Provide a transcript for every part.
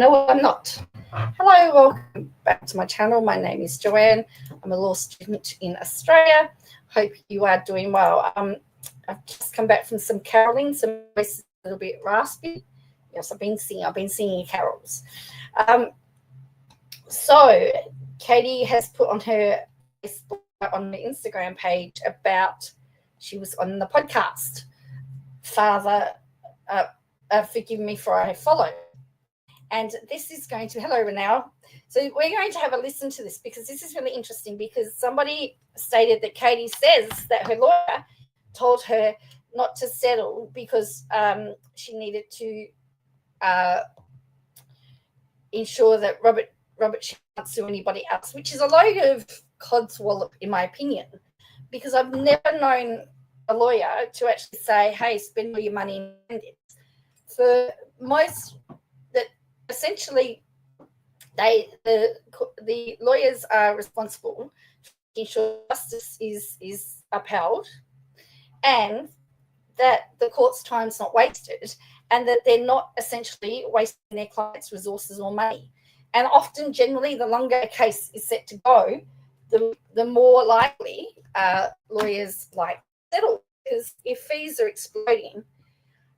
No, I'm not. Hello, welcome back to my channel. My name is Joanne. I'm a law student in Australia. Hope you are doing well. I've just come back from some caroling, so my voice is a little bit raspy. Yes, I've been singing carols. So Katie has put on her Facebook, on the Instagram page about she was on the podcast. Father, forgive me for I follow. And this is going to, hello Renelle. So we're going to have a listen to this because this is really interesting because somebody stated that Katie says that her lawyer told her not to settle because she needed to ensure that Robert can't sue anybody else, which is a load of codswallop in my opinion, because I've never known a lawyer to actually say, hey, spend all your money in it. For most, that essentially the lawyers are responsible to ensure justice is upheld and that the court's time's not wasted and that they're not essentially wasting their clients' resources or money. And often, generally, the longer a case is set to go, the more likely lawyers like settle. Because if fees are exploding,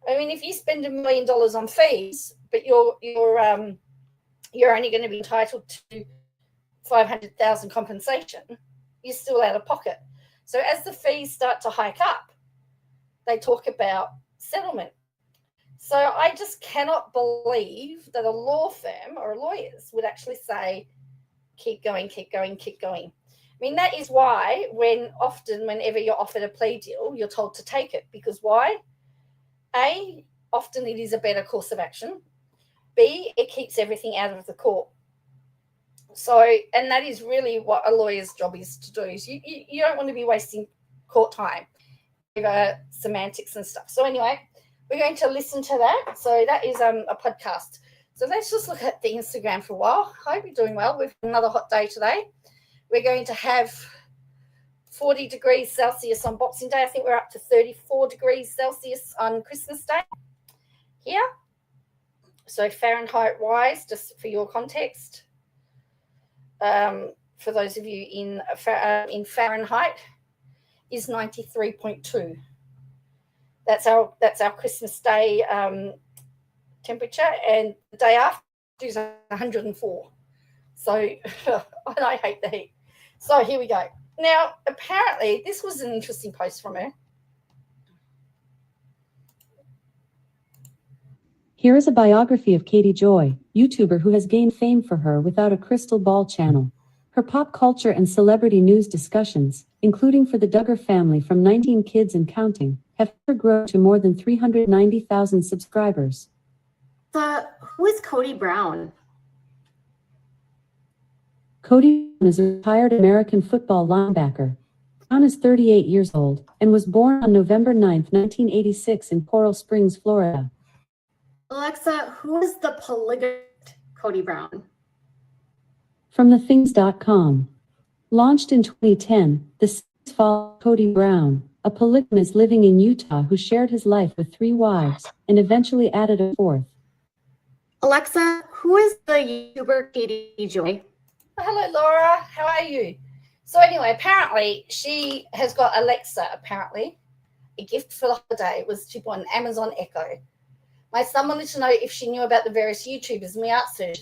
I mean, if you spend $1 million on fees, but you're only going to be entitled to $500,000 compensation, you're still out of pocket. So as the fees start to hike up, they talk about settlement. So I just cannot believe that a law firm or lawyers would actually say, keep going, keep going, keep going. I mean, that is why whenever you're offered a plea deal, you're told to take it. Because why? A, often it is a better course of action. B, it keeps everything out of the court. So, and that is really what a lawyer's job is to do. Is you don't want to be wasting court time over semantics and stuff. So anyway, we're going to listen to that. So that is a podcast. So let's just look at the Instagram for a while. I hope you're doing well. We've got another hot day today. We're going to have 40 degrees Celsius on Boxing Day. I think we're up to 34 degrees Celsius on Christmas Day here. So Fahrenheit-wise, just for your context, for those of you in Fahrenheit, is 93.2. That's our Christmas Day temperature, and the day after is 104. So I hate the heat. So here we go. Now, apparently, this was an interesting post from her. Here is a biography of Katie Joy, YouTuber who has gained fame for her without a crystal ball channel. Her pop culture and celebrity news discussions, including for the Duggar family from 19 kids and counting, have grown to more than 390,000 subscribers. Who is Cody Brown? Cody Brown is a retired American football linebacker. Brown is 38 years old and was born on November 9, 1986 in Coral Springs, Florida. Alexa, who is the polygamist Cody Brown? From thethings.com. Launched in 2010, the series followed Cody Brown, a polygamist living in Utah who shared his life with 3 wives and eventually added a 4th. Alexa, who is the YouTuber Katie Joy? Hello, Laura. How are you? So anyway, apparently she has got Alexa, apparently. A gift for the holiday was to buy an Amazon Echo. My son wanted to know if she knew about the various YouTubers, and we asked her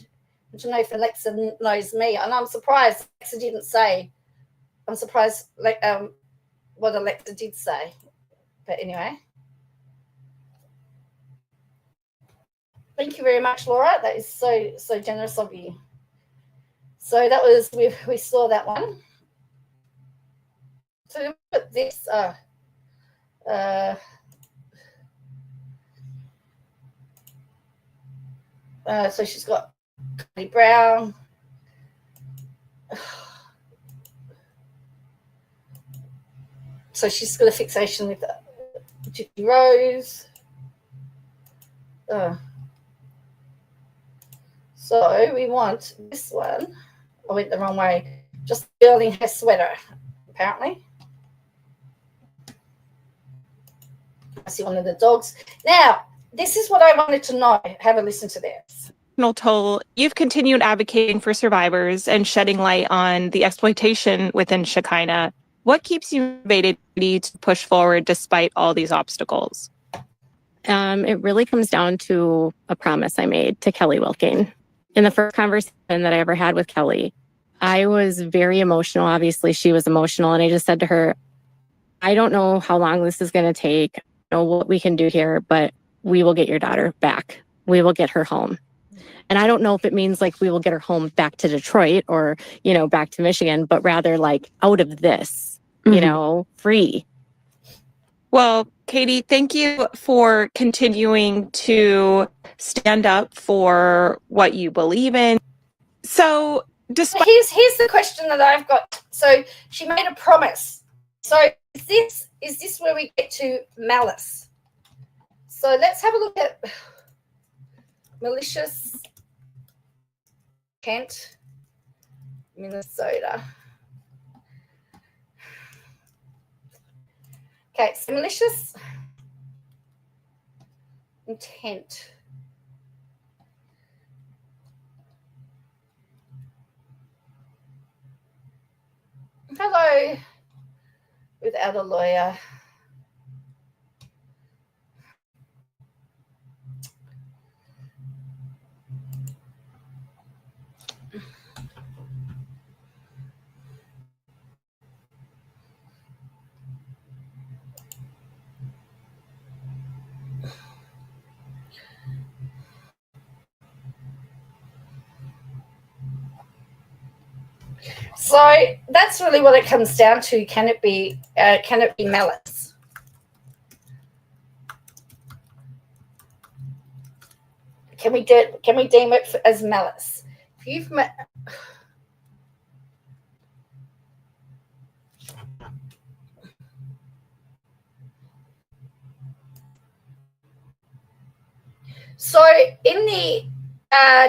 to know if Alexa knows me. And I'm surprised Alexa didn't say. I'm surprised what Alexa did say. But anyway. Thank you very much, Laura. That is so generous of you. So that was, we saw that one. So look at this. So she's got Cody Brown. So she's got a fixation with Gypsy Rose. So we want this one. I went the wrong way. Just building her sweater, apparently. I see one of the dogs. Now, this is what I wanted to know. Have a listen to this. toll, you've continued advocating for survivors and shedding light on the exploitation within Shekinah. What keeps you motivated to push forward despite all these obstacles? It really comes down to a promise I made to Kelly Wilking. In the first conversation that I ever had with Kelly, I was very emotional. Obviously, she was emotional. And I just said to her, I don't know how long this is going to take. I don't know what we can do here, but we will get your daughter back. We will get her home. And I don't know if it means like we will get her home back to Detroit or, you know, back to Michigan, but rather like out of this, you know, free. Well, Katie, thank you for continuing to stand up for what you believe in. So, despite here's the question that I've got. So she made a promise. So is this where we get to malice? So let's have a look at malicious intent, Minnesota. Okay, so malicious intent. Hello, without a lawyer. So that's really what it comes down to. Can it be malice? Can we deem it as malice? If you've so in the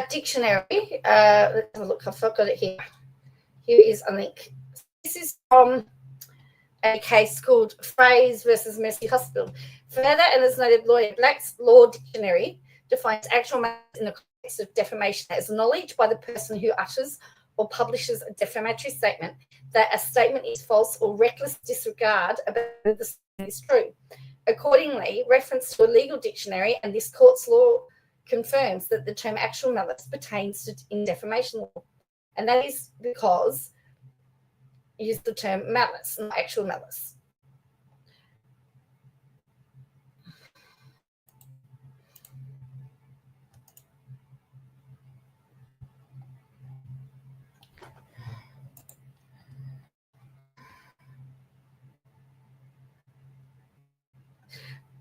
dictionary, let's have a look. I've got it here. Here is a link. This is from a case called Fraser versus Mercy Hospital. Further, and as noted, lawyer Black's Law Dictionary defines actual malice in the context of defamation as knowledge by the person who utters or publishes a defamatory statement that a statement is false or reckless disregard about whether the statement is true. Accordingly, reference to a legal dictionary and this court's law confirms that the term actual malice pertains to in defamation law. And that is because you use the term malice, not actual malice.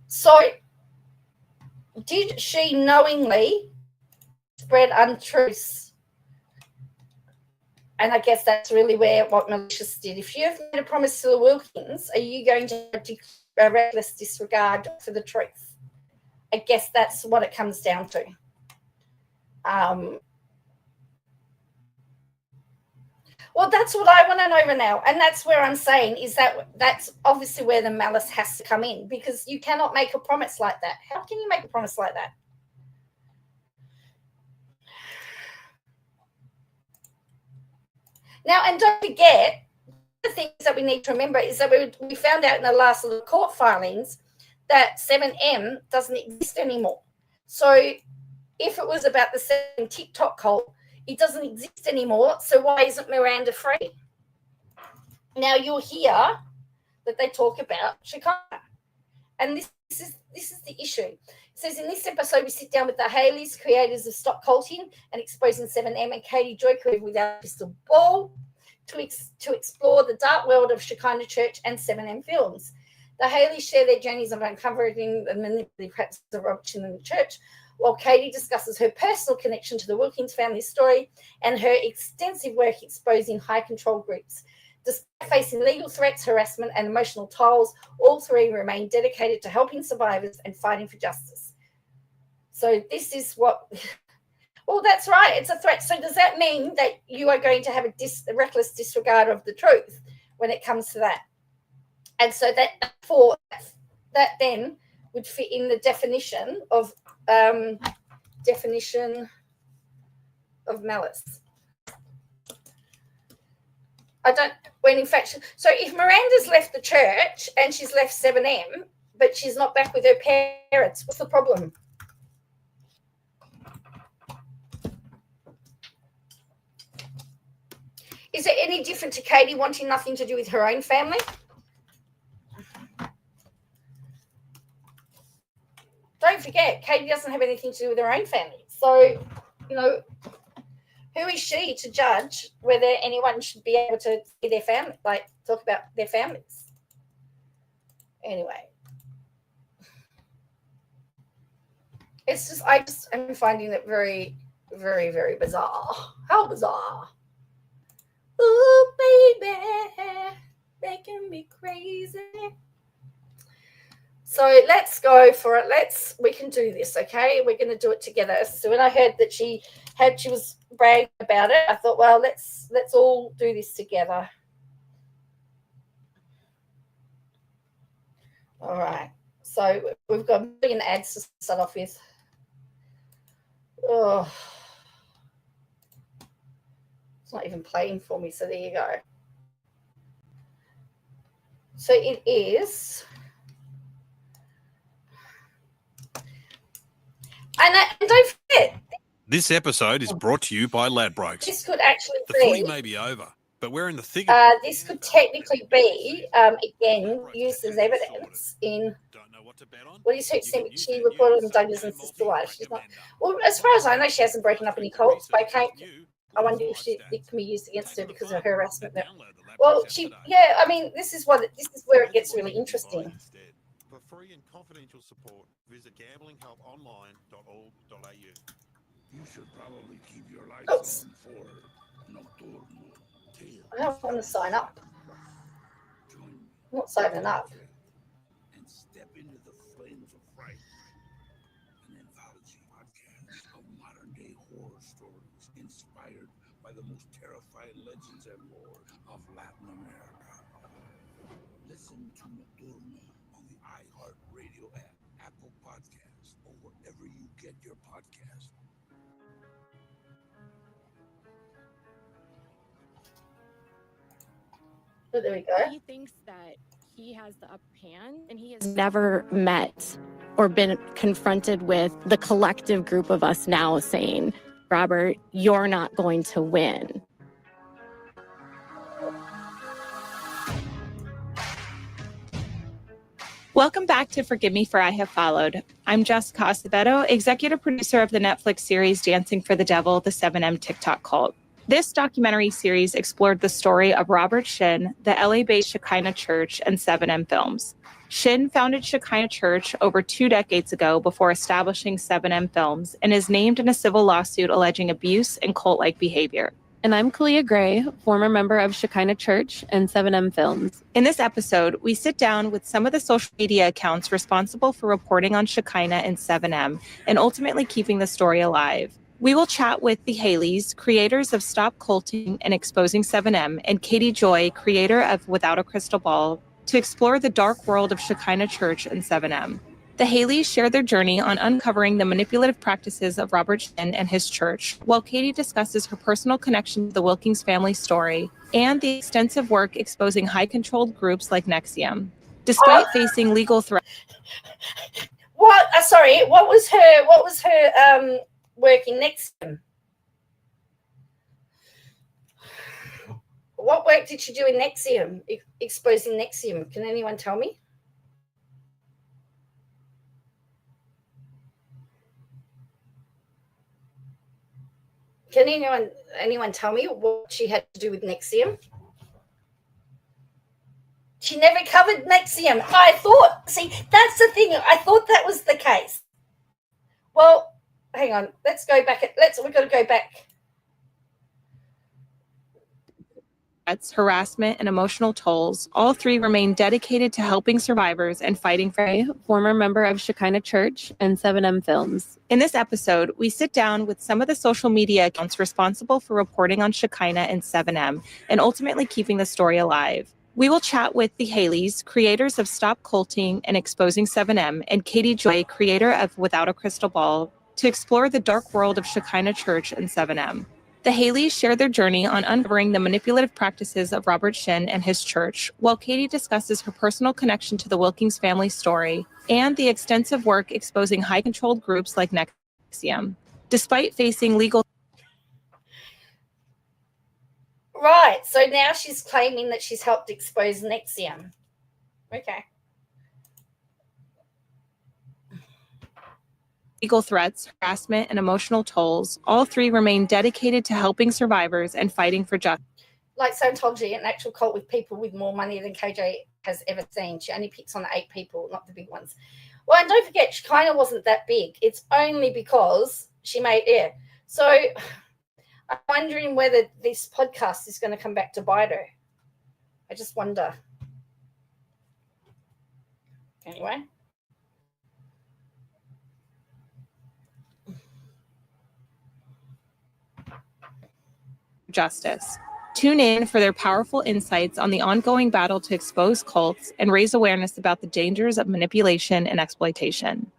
So, did she knowingly spread untruths? And I guess that's really what malicious did. If you have made a promise to the Wilkins, are you going to have a reckless disregard for the truth? I guess that's what it comes down to. Well, that's what I want to know now. And that's where I'm saying is that's obviously where the malice has to come in, because you cannot make a promise like that. How can you make a promise like that? Now, and don't forget, the things that we need to remember is that we found out in the last little court filings that 7M doesn't exist anymore. So if it was about the 7 TikTok cult, it doesn't exist anymore. So why isn't Miranda free? Now you'll hear that they talk about Shekinah. And this is the issue. It says, in this episode, we sit down with the Haleys, creators of Stop Culting and Exposing 7M, and Katie Joy, created Without a Crystal Ball, to explore the dark world of Shekinah Church and 7M films. The Haleys share their journeys of uncovering the manipulative practices of rupture in the church, while Katie discusses her personal connection to the Wilkins family story and her extensive work exposing high control groups. Despite facing legal threats, harassment, and emotional tolls, all three remain dedicated to helping survivors and fighting for justice. So this is what... Well, that's right. It's a threat. So does that mean that you are going to have a reckless disregard of the truth when it comes to that? And so that then would fit in the definition of definition of malice. When in fact, so if Miranda's left the church and she's left 7M, but she's not back with her parents, what's the problem? Is it any different to Katie wanting nothing to do with her own family? Don't forget, Katie doesn't have anything to do with her own family. So, you know, who is she to judge whether anyone should be able to see their family, like talk about their families? Anyway, it's just, I'm finding it very, very, very bizarre. How bizarre. Ooh, baby, making me crazy. So let's go for it. We can do this, okay? We're going to do it together. So when I heard that she was bragging about it, I thought, well, let's all do this together. All right. So we've got a million ads to start off with. Oh, it's not even playing for me. So there you go. So it is. And don't forget. This episode is brought to you by Ladbrokes. This could actually The be. footy may be over, but we're in the thick of it. This could technically be, again, used as evidence in. Don't know what to bet on? What is her? She reported on Douglas and Sister Wife. She's not. Well, as far as I know, she hasn't broken up any cults. But I wonder if it can be used against her because of her harassment. Well, yeah. I mean, this is where it gets really interesting. For free and confidential support, visit gamblinghelponline.org.au. You should probably keep your lights Oops. on for Nocturno. I don't want to sign up. Join me I'm not signing up. and step into the flames of fright. An anthology podcast of modern-day horror stories inspired by the most terrifying legends and lore of Latin America. Listen to Nocturno on the iHeartRadio app, Apple Podcasts, or wherever you get your podcasts. So there we go. He thinks that he has the upper hand, and he has never met or been confronted with the collective group of us now saying, Robert, you're not going to win. Welcome back to Forgive Me for I Have Followed. I'm Jessica Acevedo, executive producer of the Netflix series Dancing for the Devil, the 7M TikTok cult. This documentary series explored the story of Robert Shin, the LA-based Shekinah Church, and 7M Films. Shin founded Shekinah Church over 2 decades ago before establishing 7M Films and is named in a civil lawsuit alleging abuse and cult-like behavior. And I'm Kalia Gray, former member of Shekinah Church and 7M Films. In this episode, we sit down with some of the social media accounts responsible for reporting on Shekinah and 7M and ultimately keeping the story alive. We will chat with the Haleys, creators of Stop Culting and Exposing 7M, and Katie Joy, creator of Without a Crystal Ball, to explore the dark world of Shekinah Church and 7M. The Haleys share their journey on uncovering the manipulative practices of Robert Shin and his church, while Katie discusses her personal connection to the Wilkins family story and the extensive work exposing high-controlled groups like NXIVM. Despite facing legal threats... What? Sorry. What was her work in NXIVM? What work did she do in NXIVM? Exposing NXIVM? Can anyone tell me? Can anyone tell me what she had to do with NXIVM? She never covered NXIVM. I thought, see, that's the thing. I thought that was the case. Well, hang on. Let's go back. We've got to go back. Harassment, and emotional tolls, all three remain dedicated to helping survivors and fighting for... Former member of Shekinah Church and 7M Films. In this episode, we sit down with some of the social media accounts responsible for reporting on Shekinah and 7M and ultimately keeping the story alive. We will chat with the Haleys, creators of Stop Culting and Exposing 7M, and Katie Joy, creator of Without a Crystal Ball, to explore the dark world of Shekinah Church and 7M. The Haleys share their journey on uncovering the manipulative practices of Robert Shin and his church, while Katie discusses her personal connection to the Wilkins family story and the extensive work exposing high-controlled groups like NXIVM. Despite facing legal... Right, so now she's claiming that she's helped expose NXIVM. Okay. Legal threats, harassment, and emotional tolls, all three remain dedicated to helping survivors and fighting for justice. Like Scientology, an actual cult with people with more money than KJ has ever seen. She only picks on the 8 people, not the big ones. Well, and don't forget, she kind of wasn't that big. It's only because she made air. So I'm wondering whether this podcast is going to come back to bite her. I just wonder. Anyway. Justice. Tune in for their powerful insights on the ongoing battle to expose cults and raise awareness about the dangers of manipulation and exploitation.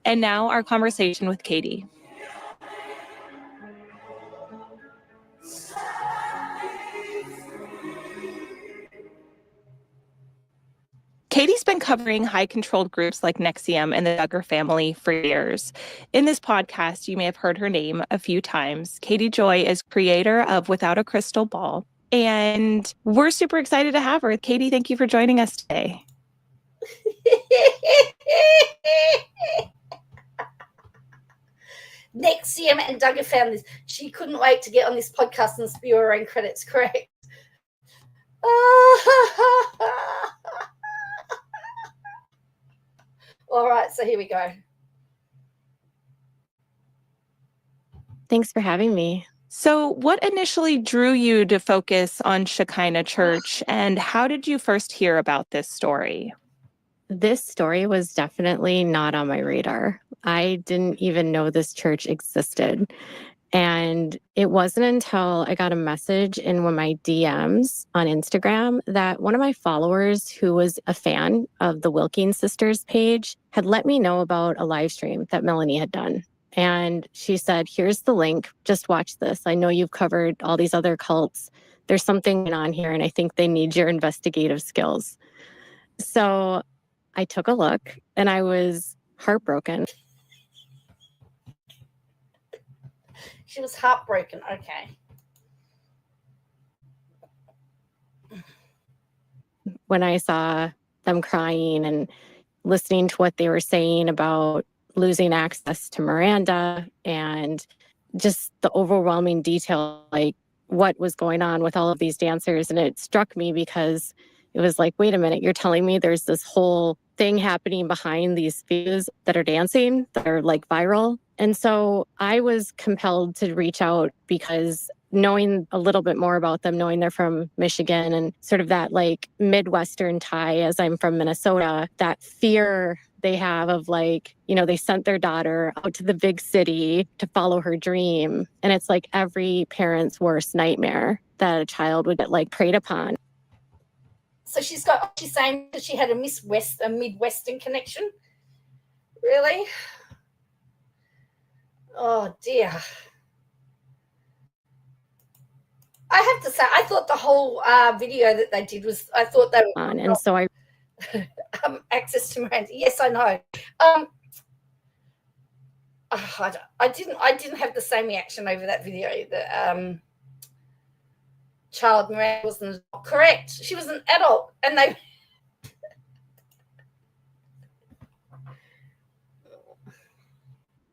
And now our conversation with Katie. Katie's been covering high-controlled groups like NXIVM and the Duggar family for years. In this podcast, you may have heard her name a few times. Katie Joy is creator of Without a Crystal Ball, and we're super excited to have her. Katie, thank you for joining us today. NXIVM and Duggar families. She couldn't wait to get on this podcast and spew her own credits, correct? All right, so here we go. Thanks for having me. So what initially drew you to focus on Shekinah Church, and how did you first hear about this story? This story was definitely not on my radar. I didn't even know this church existed. And it wasn't until I got a message in one of my DMs on Instagram that one of my followers, who was a fan of the Wilkins sisters page, had let me know about a live stream that Melanie had done. And she said, here's the link. Just watch this. I know you've covered all these other cults. There's something going on here, and I think they need your investigative skills. So I took a look, and I was heartbroken. She was heartbroken. Okay. When I saw them crying and listening to what they were saying about losing access to Miranda and just the overwhelming detail, like what was going on with all of these dancers. And it struck me because it was like, wait a minute, you're telling me there's this whole thing happening behind these videos that are dancing, that are like viral. And so I was compelled to reach out because knowing a little bit more about them, knowing they're from Michigan and sort of that like Midwestern tie, as I'm from Minnesota, that fear they have of like, you know, they sent their daughter out to the big city to follow her dream. And it's like every parent's worst nightmare that a child would get like preyed upon. So she's saying that she had a Midwestern connection. Really? Oh dear. I have to say, I thought the whole video that they did was, I thought they were on. And so I access to Miranda. Yes, I know. I didn't have the same reaction over that video. The child Miranda wasn't correct. She was an adult, and they.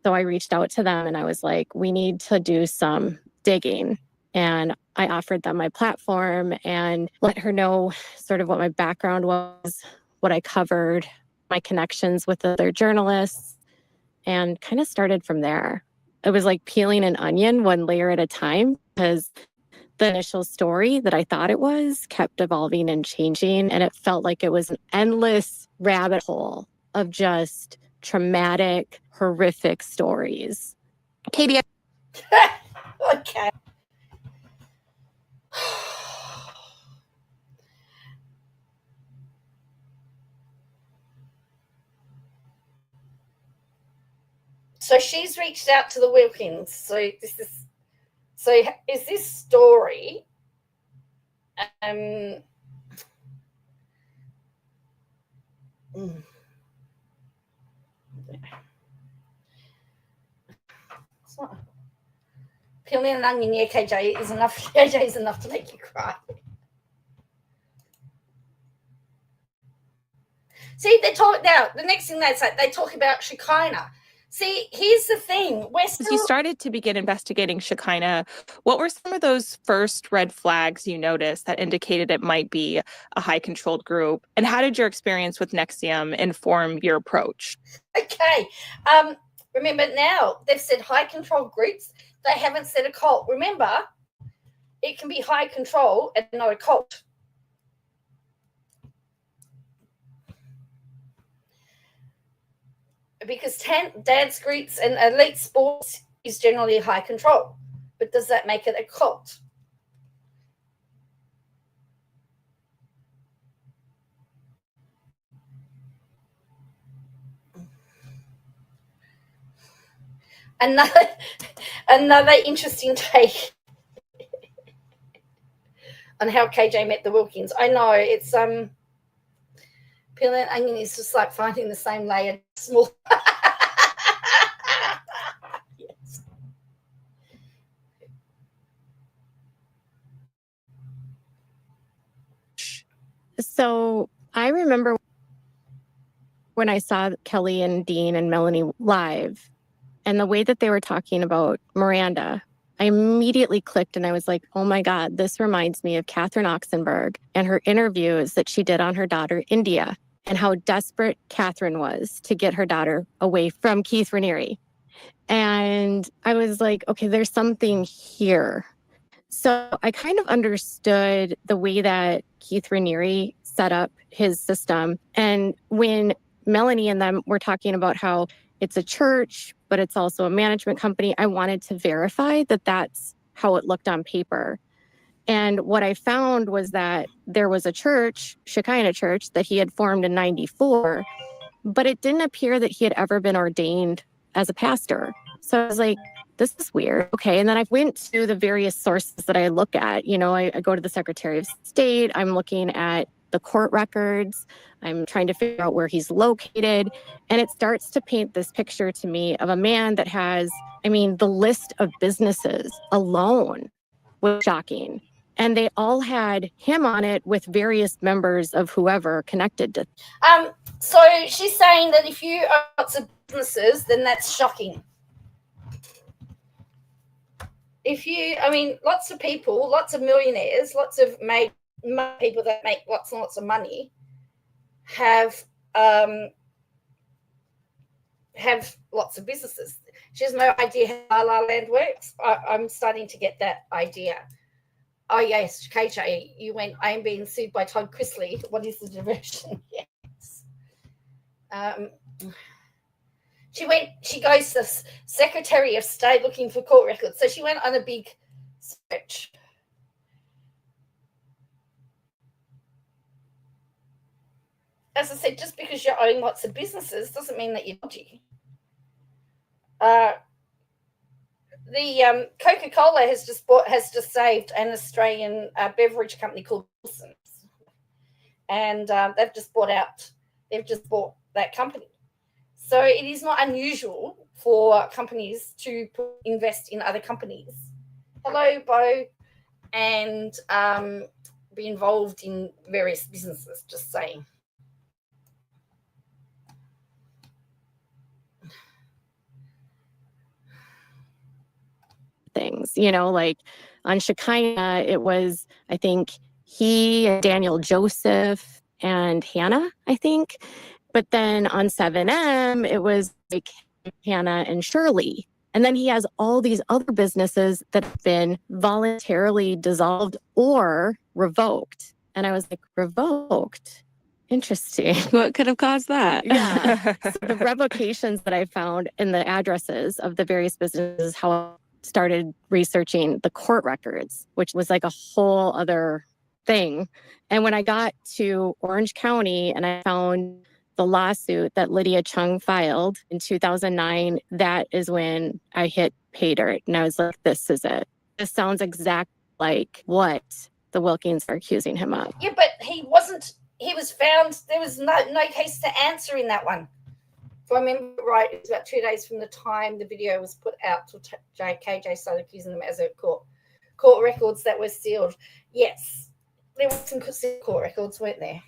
So I reached out to them and I was like, we need to do some digging. And I offered them my platform and let her know sort of what my background was, what I covered, my connections with other journalists, and kind of started from there. It was like peeling an onion one layer at a time, because the initial story that I thought it was kept evolving and changing. And it felt like it was an endless rabbit hole of just traumatic, horrific stories. Katie. Okay. So she's reached out to the Wilkins. So this is So is this story it's not peeling an onion, yeah, KJ is enough. KJ is enough to make you cry. See, they talk now. The next thing they talk about Shekinah. See, here's the thing. As you started to begin investigating Shekinah, what were some of those first red flags you noticed that indicated it might be a high-controlled group? And how did your experience with NXIVM inform your approach? Okay. Remember now, they've said high-controlled groups. They haven't said a cult. Remember, it can be high control and not a cult. Because dance groups and elite sports is generally high control. But does that make it a cult? Another interesting take on how KJ met the Wilkins. I know it's peeling an onion is just like finding the same layer small. Yes. So I remember when I saw Kelly and Dean and Melanie live, and the way that they were talking about Miranda, I immediately clicked and I was like, oh my God, this reminds me of Catherine Oxenberg and her interviews that she did on her daughter, India, and how desperate Catherine was to get her daughter away from Keith Raniere. And I was like, okay, there's something here. So I kind of understood the way that Keith Raniere set up his system. And when Melanie and them were talking about how it's a church, but it's also a management company, I wanted to verify that that's how it looked on paper. And what I found was that there was a church, Shekinah Church, that he had formed in 94, but it didn't appear that he had ever been ordained as a pastor. So I was like, this is weird. Okay. And then I went to the various sources that I look at. You know, I go to the Secretary of State. I'm looking at the court records. I'm trying to figure out where he's located. And it starts to paint this picture to me of a man that has, I mean, the list of businesses alone was shocking. And they all had him on it with various members of whoever connected to. So she's saying that if you own lots of businesses, then that's shocking. If you, I mean, lots of people, lots of millionaires, lots of people that make lots and lots of money have lots of businesses. She has no idea how La La Land works. I'm starting to get that idea. Oh, yes, KJ, you went, I am being sued by Todd Chrisley. What is the diversion? Yes. She goes to the Secretary of State looking for court records. So she went on a big search. As I said, just because you own lots of businesses doesn't mean that you're dodgy. The Coca-Cola has just saved an Australian beverage company called Wilson's, and they've just bought that company. So it is not unusual for companies to invest in other companies. Hello, Bo, and be involved in various businesses. Just saying. Things, you know, like on Shekinah, it was, I think, he and Daniel Joseph and Hannah, I think. But then on 7M, it was like Hannah and Shirley. And then he has all these other businesses that have been voluntarily dissolved or revoked. And I was like, revoked? Interesting. What could have caused that? Yeah. So the revocations that I found in the addresses of the various businesses, how I started researching the court records, which was like a whole other thing. And when I got to Orange County and I found the lawsuit that Lydia Chung filed in 2009, that is when I hit pay dirt. And I was like, this is it. This sounds exactly like what the Wilkins are accusing him of. Yeah, but he wasn't. He was found. There was no case to answer in that one. If I remember right, it was about 2 days from the time the video was put out till KJ started accusing them as a court records that were sealed. Yes, there were some court records, weren't there?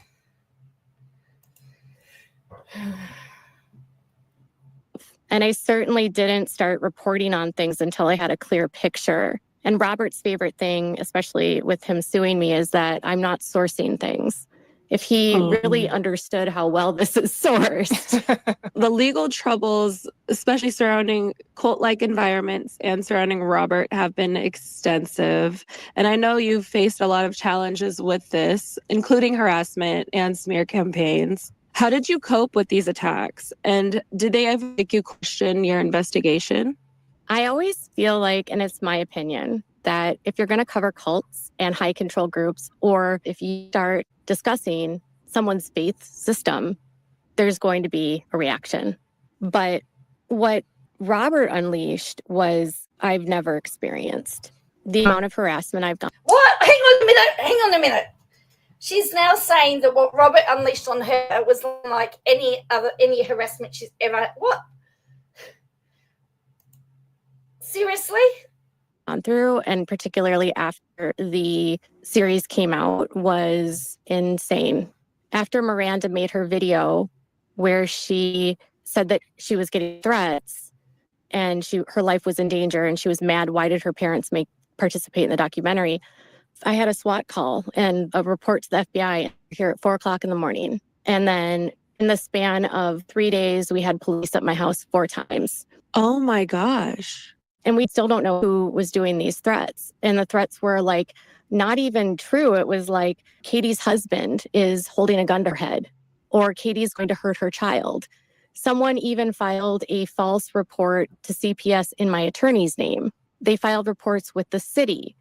And I certainly didn't start reporting on things until I had a clear picture. And Robert's favorite thing, especially with him suing me, is that I'm not sourcing things. If he really understood how well this is sourced. The legal troubles, especially surrounding cult-like environments and surrounding Robert, have been extensive. And I know you've faced a lot of challenges with this, including harassment and smear campaigns. How did you cope with these attacks? And did they ever make you question your investigation? I always feel like, and it's my opinion, that if you're going to cover cults and high control groups, or if you start discussing someone's faith system, there's going to be a reaction. But what Robert unleashed was I've never experienced. The amount of harassment I've done. What? Hang on a minute. She's now saying that what Robert unleashed on her was like any harassment she's ever. What? Seriously? On through, and particularly after the series came out, was insane. After Miranda made her video where she said that she was getting threats and her life was in danger and she was mad, why did her parents participate in the documentary? I had a SWAT call and a report to the FBI here at 4:00 in the morning. And then in the span of 3 days, we had police at my house 4 times. Oh my gosh. And we still don't know who was doing these threats. And the threats were like not even true. It was like Katie's husband is holding a gun to her head, or Katie's going to hurt her child. Someone even filed a false report to CPS in my attorney's name. They filed reports with the city.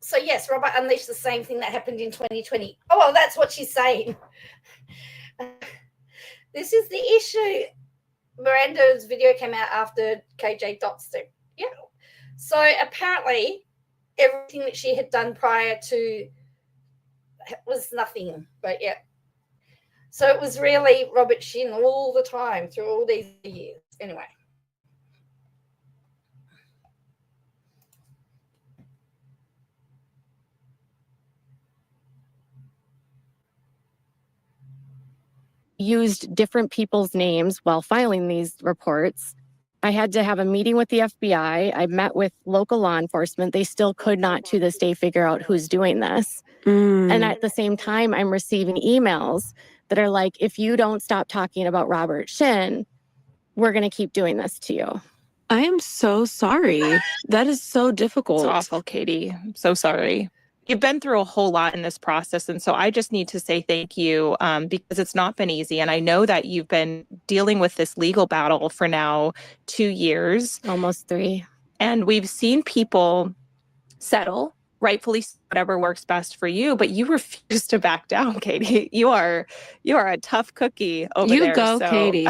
So yes, Robert unleashed the same thing that happened in 2020. Oh, well, that's what she's saying. This is the issue. Miranda's video came out after KJ doxed her. Yeah. So apparently everything that she had done prior to was nothing. But yeah. So it was really Robert Shin all the time through all these years. Anyway. Used different people's names while filing these reports. I had to have a meeting with the FBI. I met with local law enforcement. They still could not to this day figure out who's doing this. And at the same time, I'm receiving emails that are like, if you don't stop talking about Robert Shin, we're going to keep doing this to you. I am so sorry. That is so difficult. It's awful, Katie. I'm so sorry. You've been through a whole lot in this process. And so I just need to say thank you because it's not been easy. And I know that you've been dealing with this legal battle for now 2 years. Almost 3. And we've seen people settle, rightfully whatever works best for you, but you refuse to back down, Katie. You are a tough cookie over there. You go, Katie.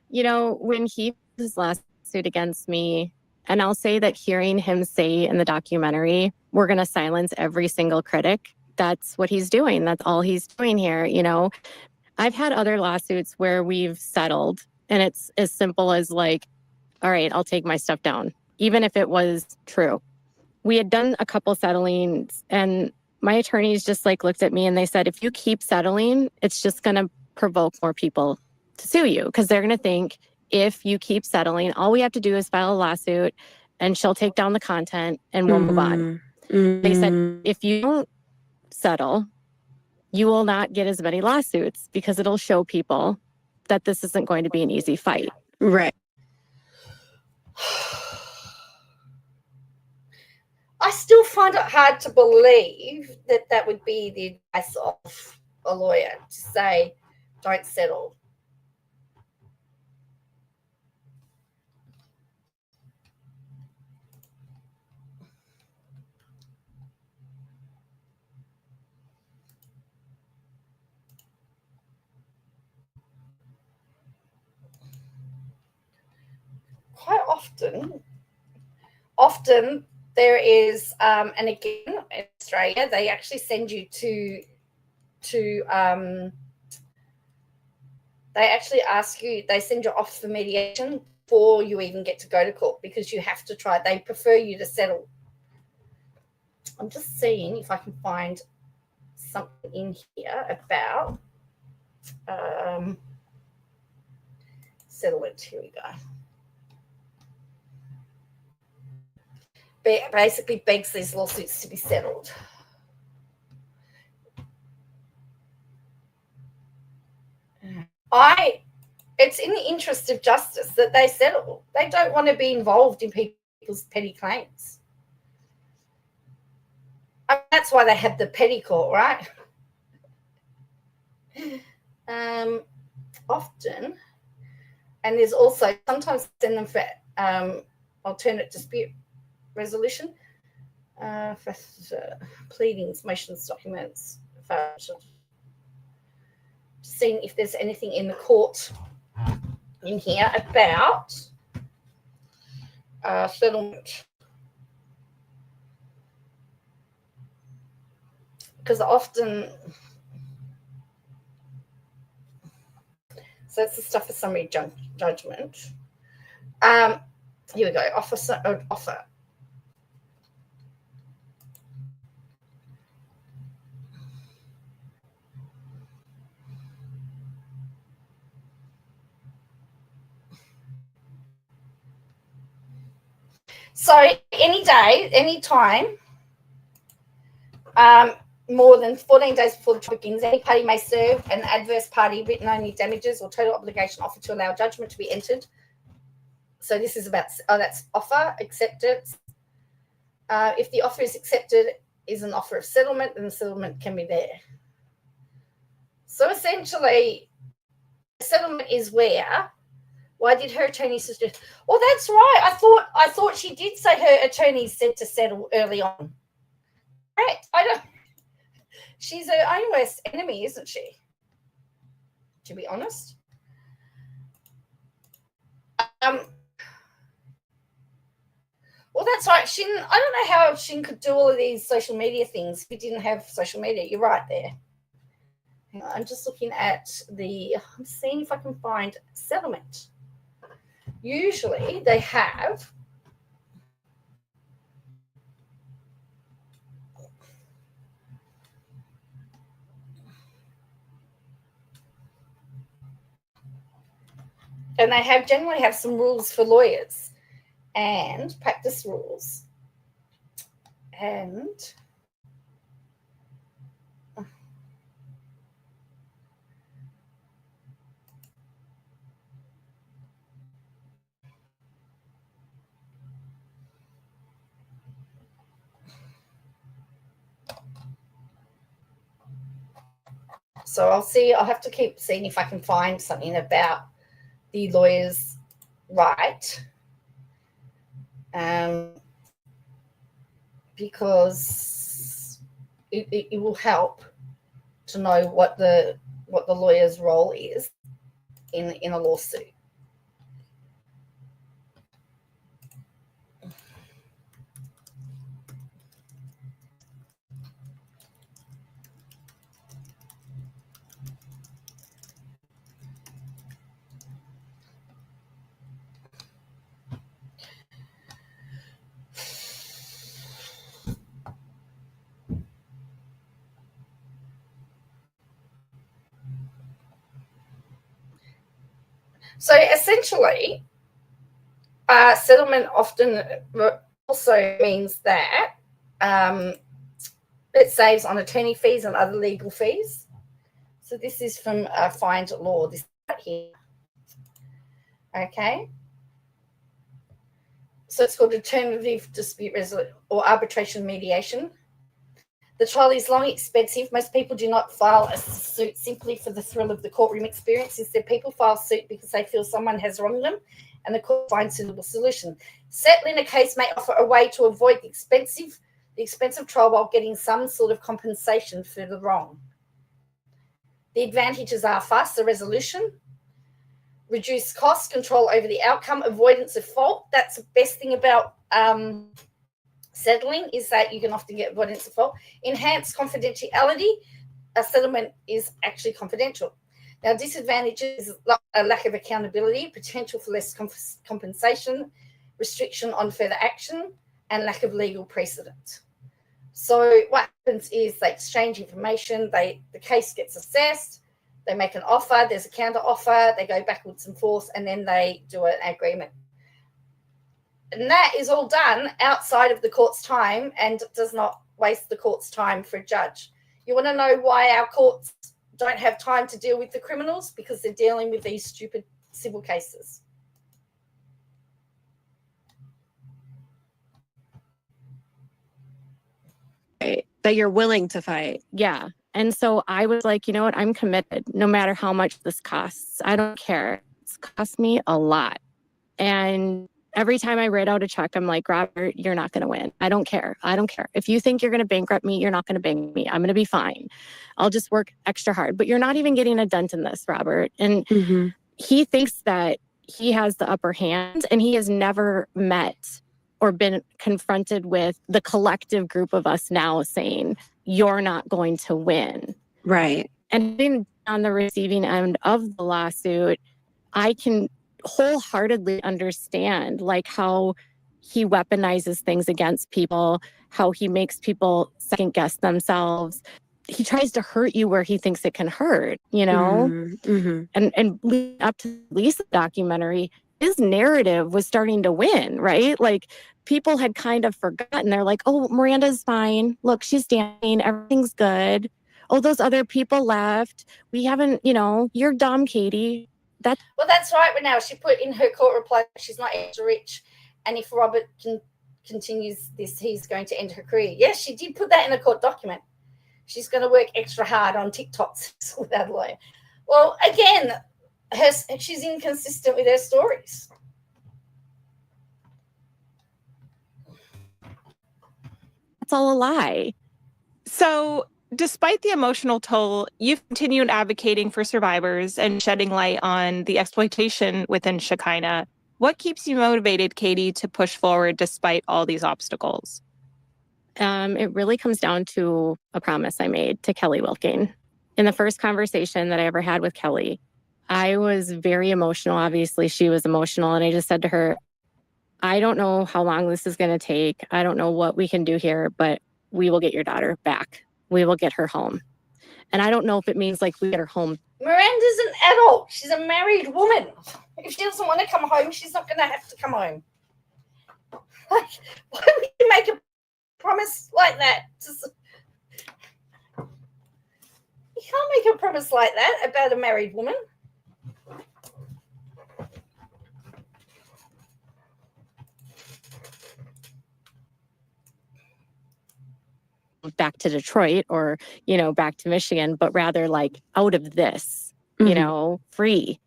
You know, when he his last suit against me, and I'll say that hearing him say in the documentary, we're going to silence every single critic, that's what he's doing. That's all he's doing here. You know, I've had other lawsuits where we've settled and it's as simple as like, all right, I'll take my stuff down, even if it was true. We had done a couple settlings and my attorneys just like looked at me and they said, if you keep settling, it's just going to provoke more people to sue you because they're going to think if you keep settling, all we have to do is file a lawsuit and she'll take down the content and we'll move on. They said, if you don't settle, you will not get as many lawsuits because it'll show people that this isn't going to be an easy fight. Right. I still find it hard to believe that that would be the advice of a lawyer to say, don't settle. often there is, and again, in Australia, they actually send you to they actually ask you, they send you off for mediation before you even get to go to court, because you have to try, they prefer you to settle. I'm just seeing if I can find something in here about settlement. Here we go. Basically begs these lawsuits to be settled. It's in the interest of justice that they settle. They don't want to be involved in people's petty claims. That's why they have the petty court, right? Often, and there's also sometimes send them for alternate dispute resolution, for pleadings, motions, documents, seeing if there's anything in the court in here about settlement. Because often, so that's the stuff for summary judgment. Here we go, offer. So any day, any time, more than 14 days before the trial begins, any party may serve an adverse party written only damages or total obligation offer to allow judgment to be entered. So this is about, that's offer, acceptance. If the offer is accepted, is an offer of settlement, then the settlement can be there. So essentially, settlement is where, why did her attorney suggest? Well, that's right. I thought she did say her attorney said to settle early on. Right? She's her own worst enemy, isn't she? To be honest. Well, that's right. I don't know how Shin could do all of these social media things if we didn't have social media. You're right there. I'm just looking at I'm seeing if I can find settlement. Usually they have and they generally have some rules for lawyers and practice rules. And so I'll have to keep seeing if I can find something about the lawyer's right, because it will help to know what the lawyer's role is in a lawsuit. So essentially, settlement often also means that it saves on attorney fees and other legal fees. So this is from Find Law, this right here. Okay. So it's called alternative dispute resolution or arbitration mediation. The trial is long, expensive. Most people do not file a suit simply for the thrill of the courtroom experience. Instead, people file suit because they feel someone has wronged them and the court finds a suitable solution. Settling a case may offer a way to avoid the expensive trial while getting some sort of compensation for the wrong. The advantages are faster resolution, reduce cost, control over the outcome, avoidance of fault. That's the best thing about settling, is that you can often get avoidance of fault. Enhanced confidentiality. A settlement is actually confidential. Now, disadvantages: a lack of accountability, potential for less compensation, restriction on further action, and lack of legal precedent. So what happens is they exchange information, the case gets assessed, they make an offer, there's a counter offer, they go backwards and forth, and then they do an agreement. And that is all done outside of the court's time and does not waste the court's time for a judge. You want to know why our courts don't have time to deal with the criminals? Because they're dealing with these stupid civil cases. That you're willing to fight. Yeah. And so I was like, you know what? I'm committed no matter how much this costs. I don't care. It's cost me a lot. And every time I write out a check, I'm like, Robert, you're not going to win. I don't care. I don't care. If you think you're going to bankrupt me, you're not going to bankrupt me. I'm going to be fine. I'll just work extra hard. But you're not even getting a dent in this, Robert. And he thinks that he has the upper hand, and he has never met or been confronted with the collective group of us now saying, you're not going to win. Right. And being on the receiving end of the lawsuit, I can wholeheartedly understand like how he weaponizes things against people, how he makes people second guess themselves. He tries to hurt you where he thinks it can hurt, you know? And leading up to the release of the documentary, his narrative was starting to win, right? Like people had kind of forgotten. They're like, oh, Miranda's fine. Look, she's dancing. Everything's good. Oh, those other people left. We haven't, you know, you're dumb, Katie. Well, that's right. But now she put in her court reply, she's not extra rich. And if Robert continues this, he's going to end her career. Yes, she did put that in a court document. She's going to work extra hard on TikToks with that lawyer. Well, again, she's inconsistent with her stories. It's all a lie. So, despite the emotional toll, you've continued advocating for survivors and shedding light on the exploitation within Shekinah. What keeps you motivated, Katie, to push forward despite all these obstacles? It really comes down to a promise I made to Kelly Wilking. In the first conversation that I ever had with Kelly, I was very emotional. Obviously, she was emotional. And I just said to her, I don't know how long this is going to take. I don't know what we can do here, but we will get your daughter back. We will get her home. And I don't know if it means like we get her home. Miranda's an adult. She's a married woman. If she doesn't want to come home, she's not going to have to come home. Like, why would you make a promise like that? You can't make a promise like that about a married woman. Back to Detroit or, you know, back to Michigan, but rather like out of this, you know, free.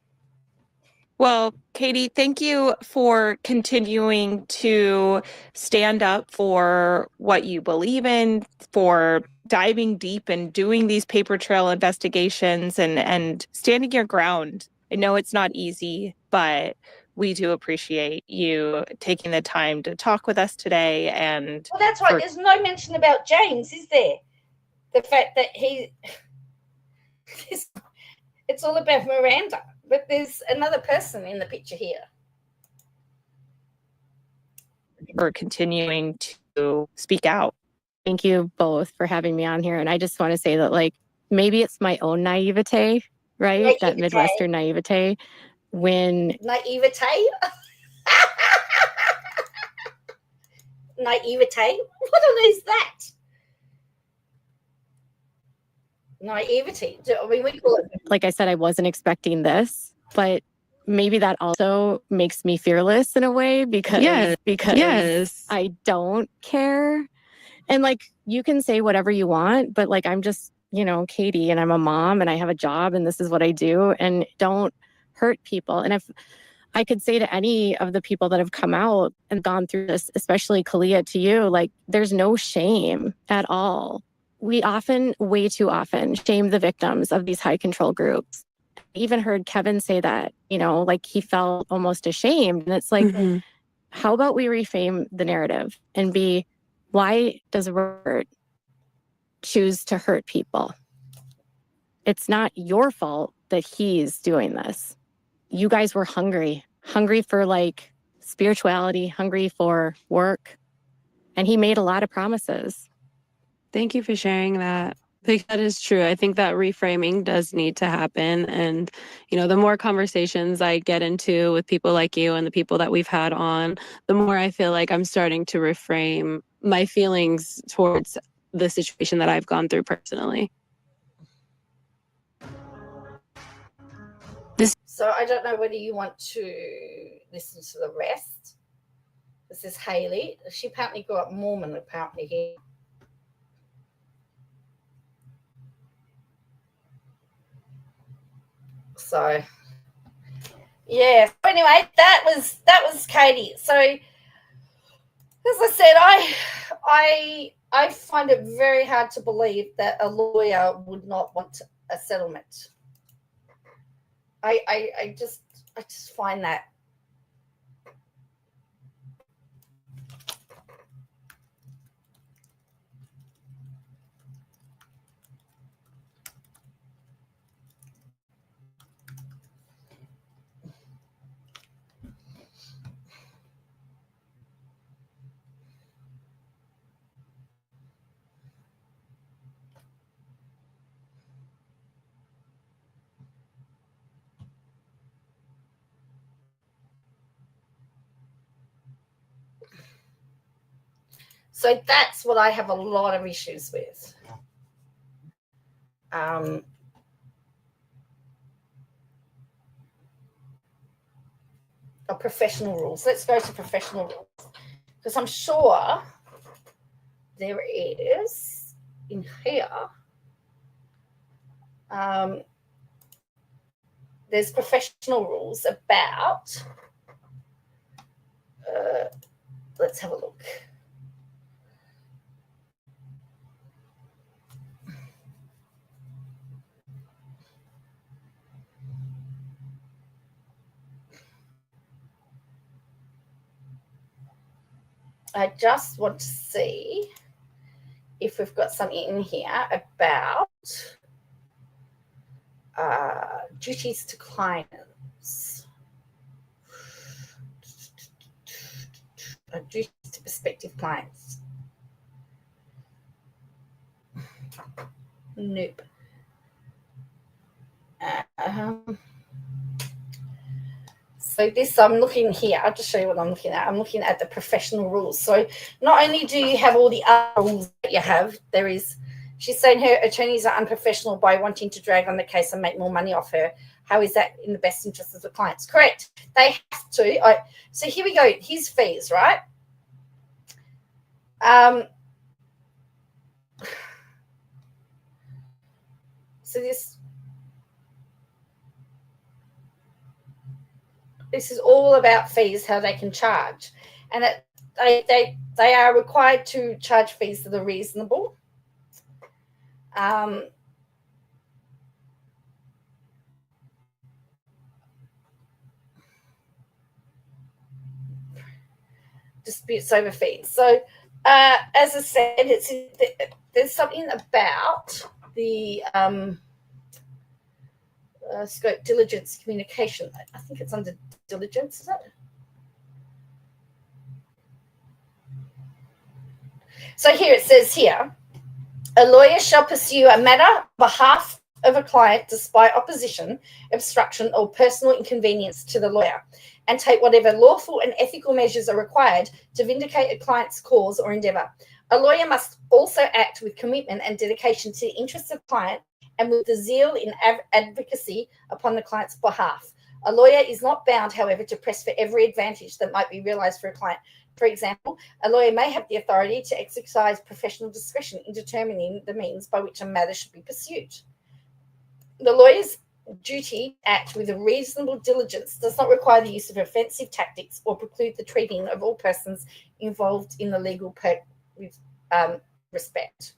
Well, Katie, thank you for continuing to stand up for what you believe in, for diving deep and doing these paper trail investigations and standing your ground. I know it's not easy, but we do appreciate you taking the time to talk with us today. And well, that's right. There's no mention about James, is there? The fact that it's all about Miranda, but there's another person in the picture here. For continuing to speak out. Thank you both for having me on here. And I just want to say that, like, maybe it's my own naivete, right? That Midwestern naivete. Naivete? Naivete? What on is that? Naivety. I mean, we call it. Like I said, I wasn't expecting this, but maybe that also makes me fearless in a way because I don't care. And like, you can say whatever you want, but like, I'm just, you know, Katie, and I'm a mom and I have a job and this is what I do, and don't hurt people. And if I could say to any of the people that have come out and gone through this, especially Kalia, to you, like, there's no shame at all. We often, way too often, shame the victims of these high control groups. even heard Kevin say that, like he felt almost ashamed. And it's like, Mhm. how about we reframe the narrative and be, why does Robert choose to hurt people? It's not your fault that he's doing this. You guys were hungry for like spirituality, hungry for work. And he made a lot of promises. Thank you for sharing that. Because that is true. I think that reframing does need to happen. And, the more conversations I get into with people like you and the people that we've had on, the more I feel like I'm starting to reframe my feelings towards the situation that I've gone through personally. So I don't know whether you want to listen to the rest. This is Haley. She apparently grew up Mormon, apparently here. So yeah. So anyway, that was Katie. So as I said, I find it very hard to believe that a lawyer would not want a settlement. I just find that. So that's what I have a lot of issues with. Professional rules. Let's go to professional rules, because I'm sure there is in here. There's professional rules about. Let's have a look. I just want to see if we've got something in here about duties to clients, duties to prospective clients. Nope. So this, I'm looking here. I'll just show you what I'm looking at. I'm looking at the professional rules. So not only do you have all the other rules that you have, there is, she's saying her attorneys are unprofessional by wanting to drag on the case and make more money off her. How is that in the best interest of the clients? Correct. They have to. So here we go. Here's fees, right? So this is all about fees, how they can charge, and that they are required to charge fees that are reasonable. Disputes over fees. So as I said, there's something about the scope diligence communication. I think it's under diligence, is it? So here it says here, a lawyer shall pursue a matter on behalf of a client despite opposition, obstruction, or personal inconvenience to the lawyer, and take whatever lawful and ethical measures are required to vindicate a client's cause or endeavour. A lawyer must also act with commitment and dedication to the interests of the client and with the zeal in advocacy upon the client's behalf. A lawyer is not bound, however, to press for every advantage that might be realised for a client. For example, a lawyer may have the authority to exercise professional discretion in determining the means by which a matter should be pursued. The lawyer's duty to act with a reasonable diligence does not require the use of offensive tactics or preclude the treating of all persons involved in the legal with respect.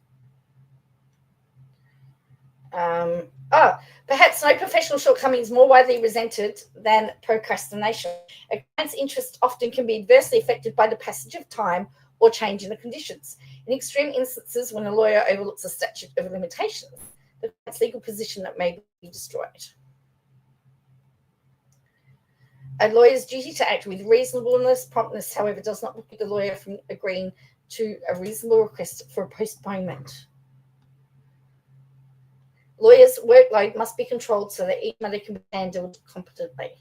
Perhaps no professional shortcoming is more widely resented than procrastination. A client's interest often can be adversely affected by the passage of time or change in the conditions. In extreme instances, when a lawyer overlooks a statute of limitations, the client's legal position may be destroyed. A lawyer's duty to act with reasonableness, promptness, however, does not prevent the lawyer from agreeing to a reasonable request for a postponement. Lawyers' workload must be controlled so that each matter can be handled competently.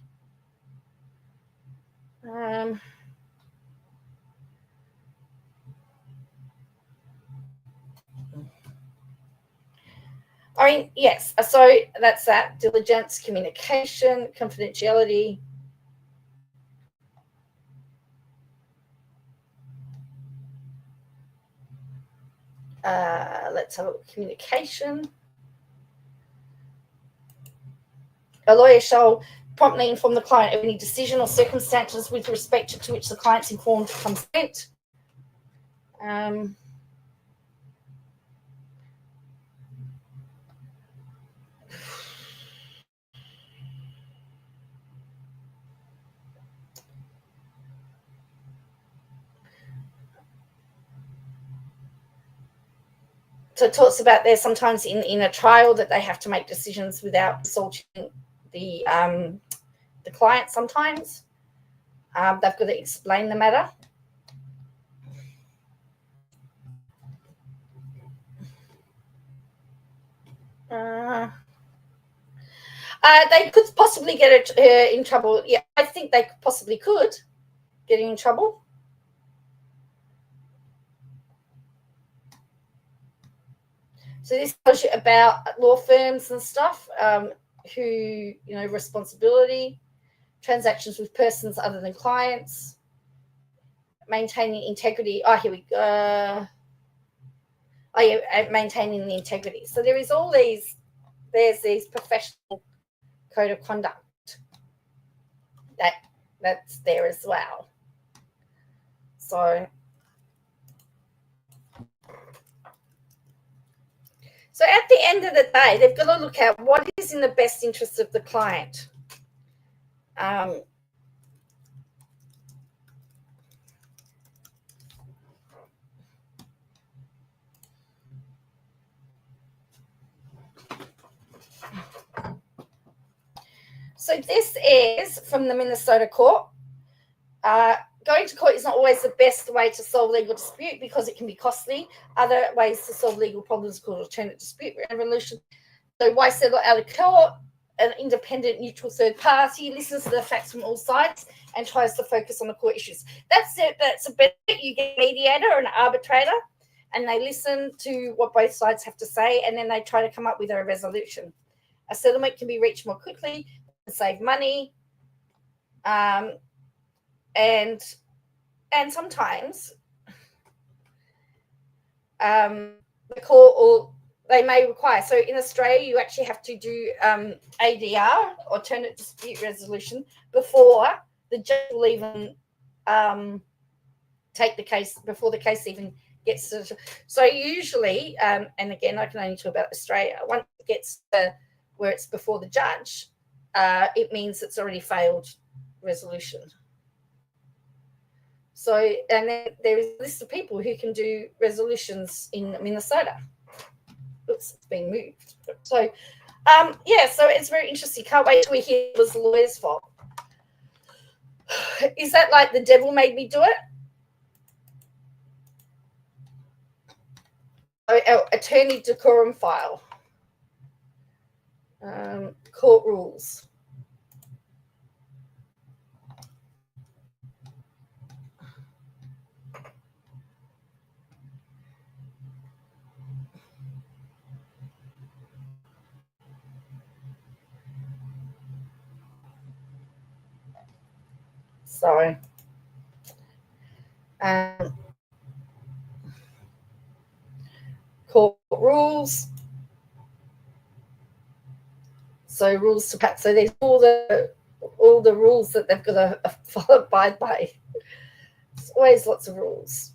Yes, so that's that. Diligence, communication, confidentiality. Let's have a look. Communication. A lawyer shall promptly inform the client of any decision or circumstances with respect to which the client's informed consent. So it talks about there sometimes in a trial that they have to make decisions without consulting the client sometimes. They've got to explain the matter. They could possibly get in trouble. Yeah, I think they possibly could get in trouble. So this tells you about law firms and stuff, who, responsibility, transactions with persons other than clients, maintaining integrity. Oh, here we go. Oh, yeah, maintaining the integrity. So there is all these, there's these professional code of conduct that's there as well. So at the end of the day, they've got to look at what is in the best interest of the client. So this is from the Minnesota court. Going to court is not always the best way to solve legal dispute because it can be costly. Other ways to solve legal problems are called alternate dispute resolution. So why settle out of court? An independent, neutral third party listens to the facts from all sides and tries to focus on the core issues. That's it. That's a benefit. You get a mediator or an arbitrator, and they listen to what both sides have to say, and then they try to come up with a resolution. A settlement can be reached more quickly and save money. And sometimes the court, or they may require. So in Australia, you actually have to do ADR, alternate dispute resolution, before the judge will even take the case, before the case even gets to. So usually, and again, I can only talk about Australia. Once it gets to where it's before the judge, it means it's already failed resolution. So, and then there is a list of people who can do resolutions in Minnesota. Oops, it's being moved. So, yeah, so it's very interesting. Can't wait till we hear it was the lawyer's fault. Is that like the devil made me do it? Our attorney decorum file. Court rules. So, court rules. So rules to pass. So there's all the rules that they've got to follow, abide by. There's always lots of rules.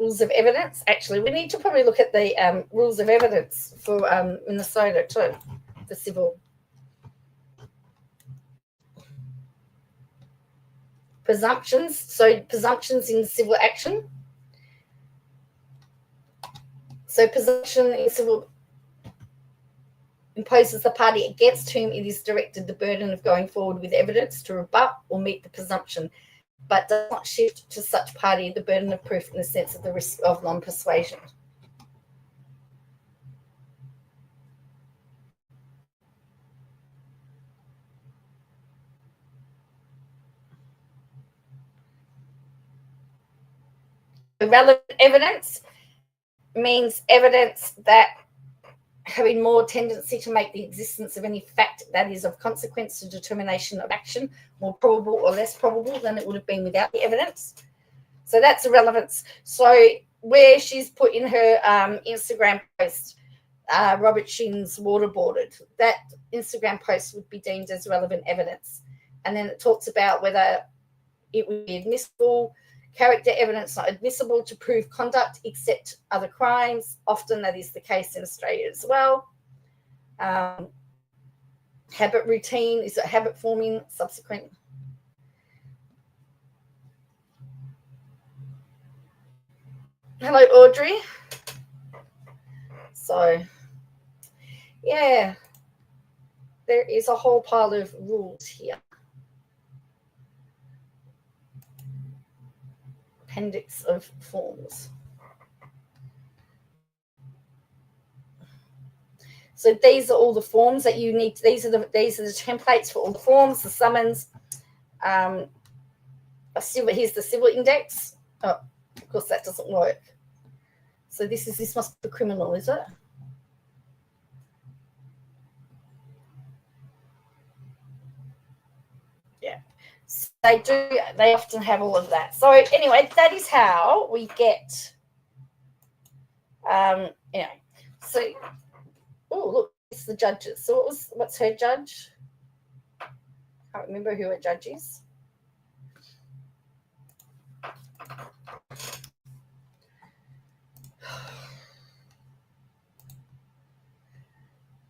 rules of evidence. Actually, we need to probably look at the rules of evidence for Minnesota too, the civil. Presumptions. So presumptions in civil action. So presumption in civil imposes the party against whom it is directed the burden of going forward with evidence to rebut or meet the presumption, but does not shift to such party the burden of proof in the sense of the risk of non-persuasion. Relevant evidence means evidence that having more tendency to make the existence of any fact that is of consequence to determination of action more probable or less probable than it would have been without the evidence. So that's the relevance. So where she's put in her Instagram post, Robert Shinn's waterboarded, that Instagram post would be deemed as relevant evidence. And then it talks about whether it would be admissible. Character evidence not admissible to prove conduct except other crimes. Often that is the case in Australia as well. Habit routine, is it habit forming subsequent? Hello, Audrey. So, yeah, there is a whole pile of rules here. Appendix of forms. So these are all the forms that you need. These are the templates for all the forms, the summons. Here's the civil index. Oh, of course that doesn't work. So this must be criminal, is it? Yeah. So they often have all of that. So anyway, that is how we get so oh look, it's the judges. So what's her judge? I can't remember who her judge is.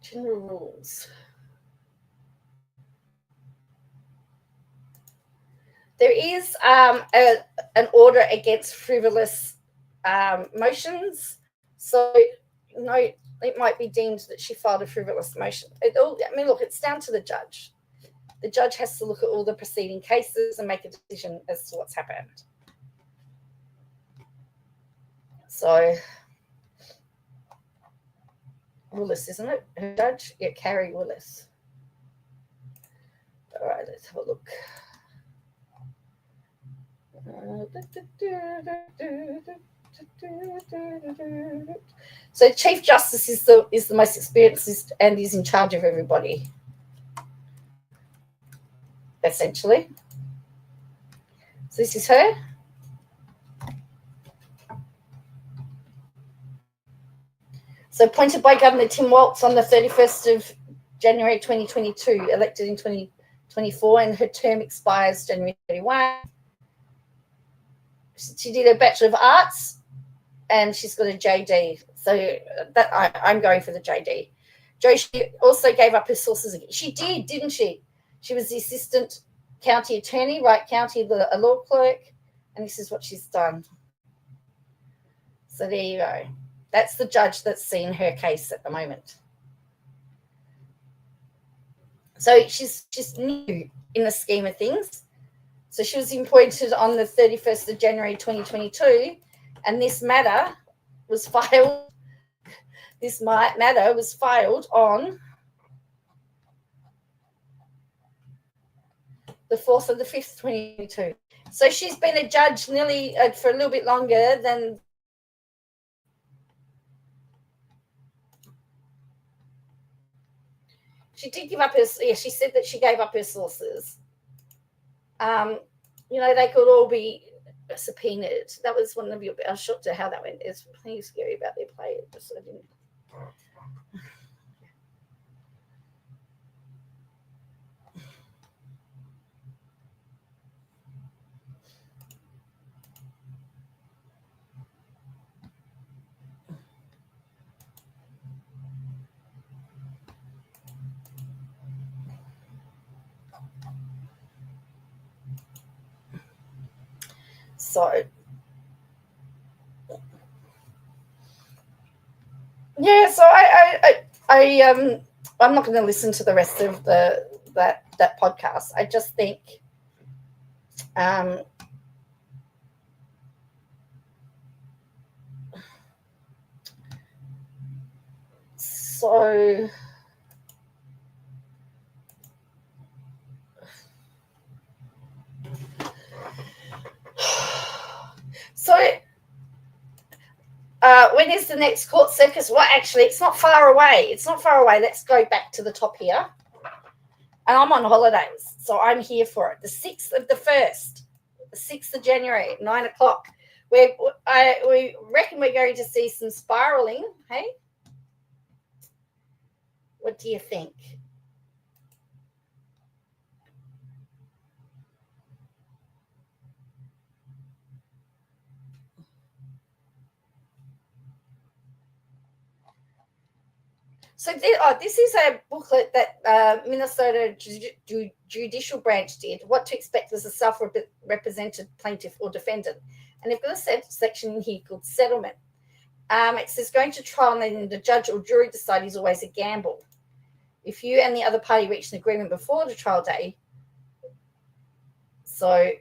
General rules. There is an order against frivolous motions. So no, it might be deemed that she filed a frivolous motion. Look, it's down to the judge. The judge has to look at all the preceding cases and make a decision as to what's happened. So Willis, isn't it? Her judge? Yeah, Carrie Willis. All right, let's have a look. So Chief Justice is the most experienced and is in charge of everybody, essentially. So this is her. So appointed by Governor Tim Walz on the 31st of January 2022, elected in 2024, and her term expires January 31. She did a Bachelor of Arts, and she's got a JD. So that I'm going for the JD. She also gave up her sources. She did, didn't she? She was the assistant county attorney, Wright County, a law clerk, and this is what she's done. So there you go. That's the judge that's seen her case at the moment. So she's new in the scheme of things. So she was appointed on the 31st of January 2022, and this matter was filed. This matter was filed on the 4th of the 5th, 2022. So she's been a judge nearly for a little bit longer than. She did give up her. Yeah, she said that she gave up her sources. They could all be subpoenaed. That was one of your. I was shocked at how that went. It's plenty scary about their play. So I didn't. So, yeah. So I'm not going to listen to the rest of that podcast. I just think, so. So, when is the next court circus? Well, actually, it's not far away. It's not far away. Let's go back to the top here. And I'm on holidays, so I'm here for it. The 6th of the 1st, the 6th of January, 9 o'clock. We reckon we're going to see some spiraling. Hey, what do you think? So this is a booklet that Minnesota Judicial Branch did. What to expect as a self-represented plaintiff or defendant. And they've got a section in here called settlement. It says going to trial and letting the judge or jury decide is always a gamble. If you and the other party reach an agreement before the trial day, so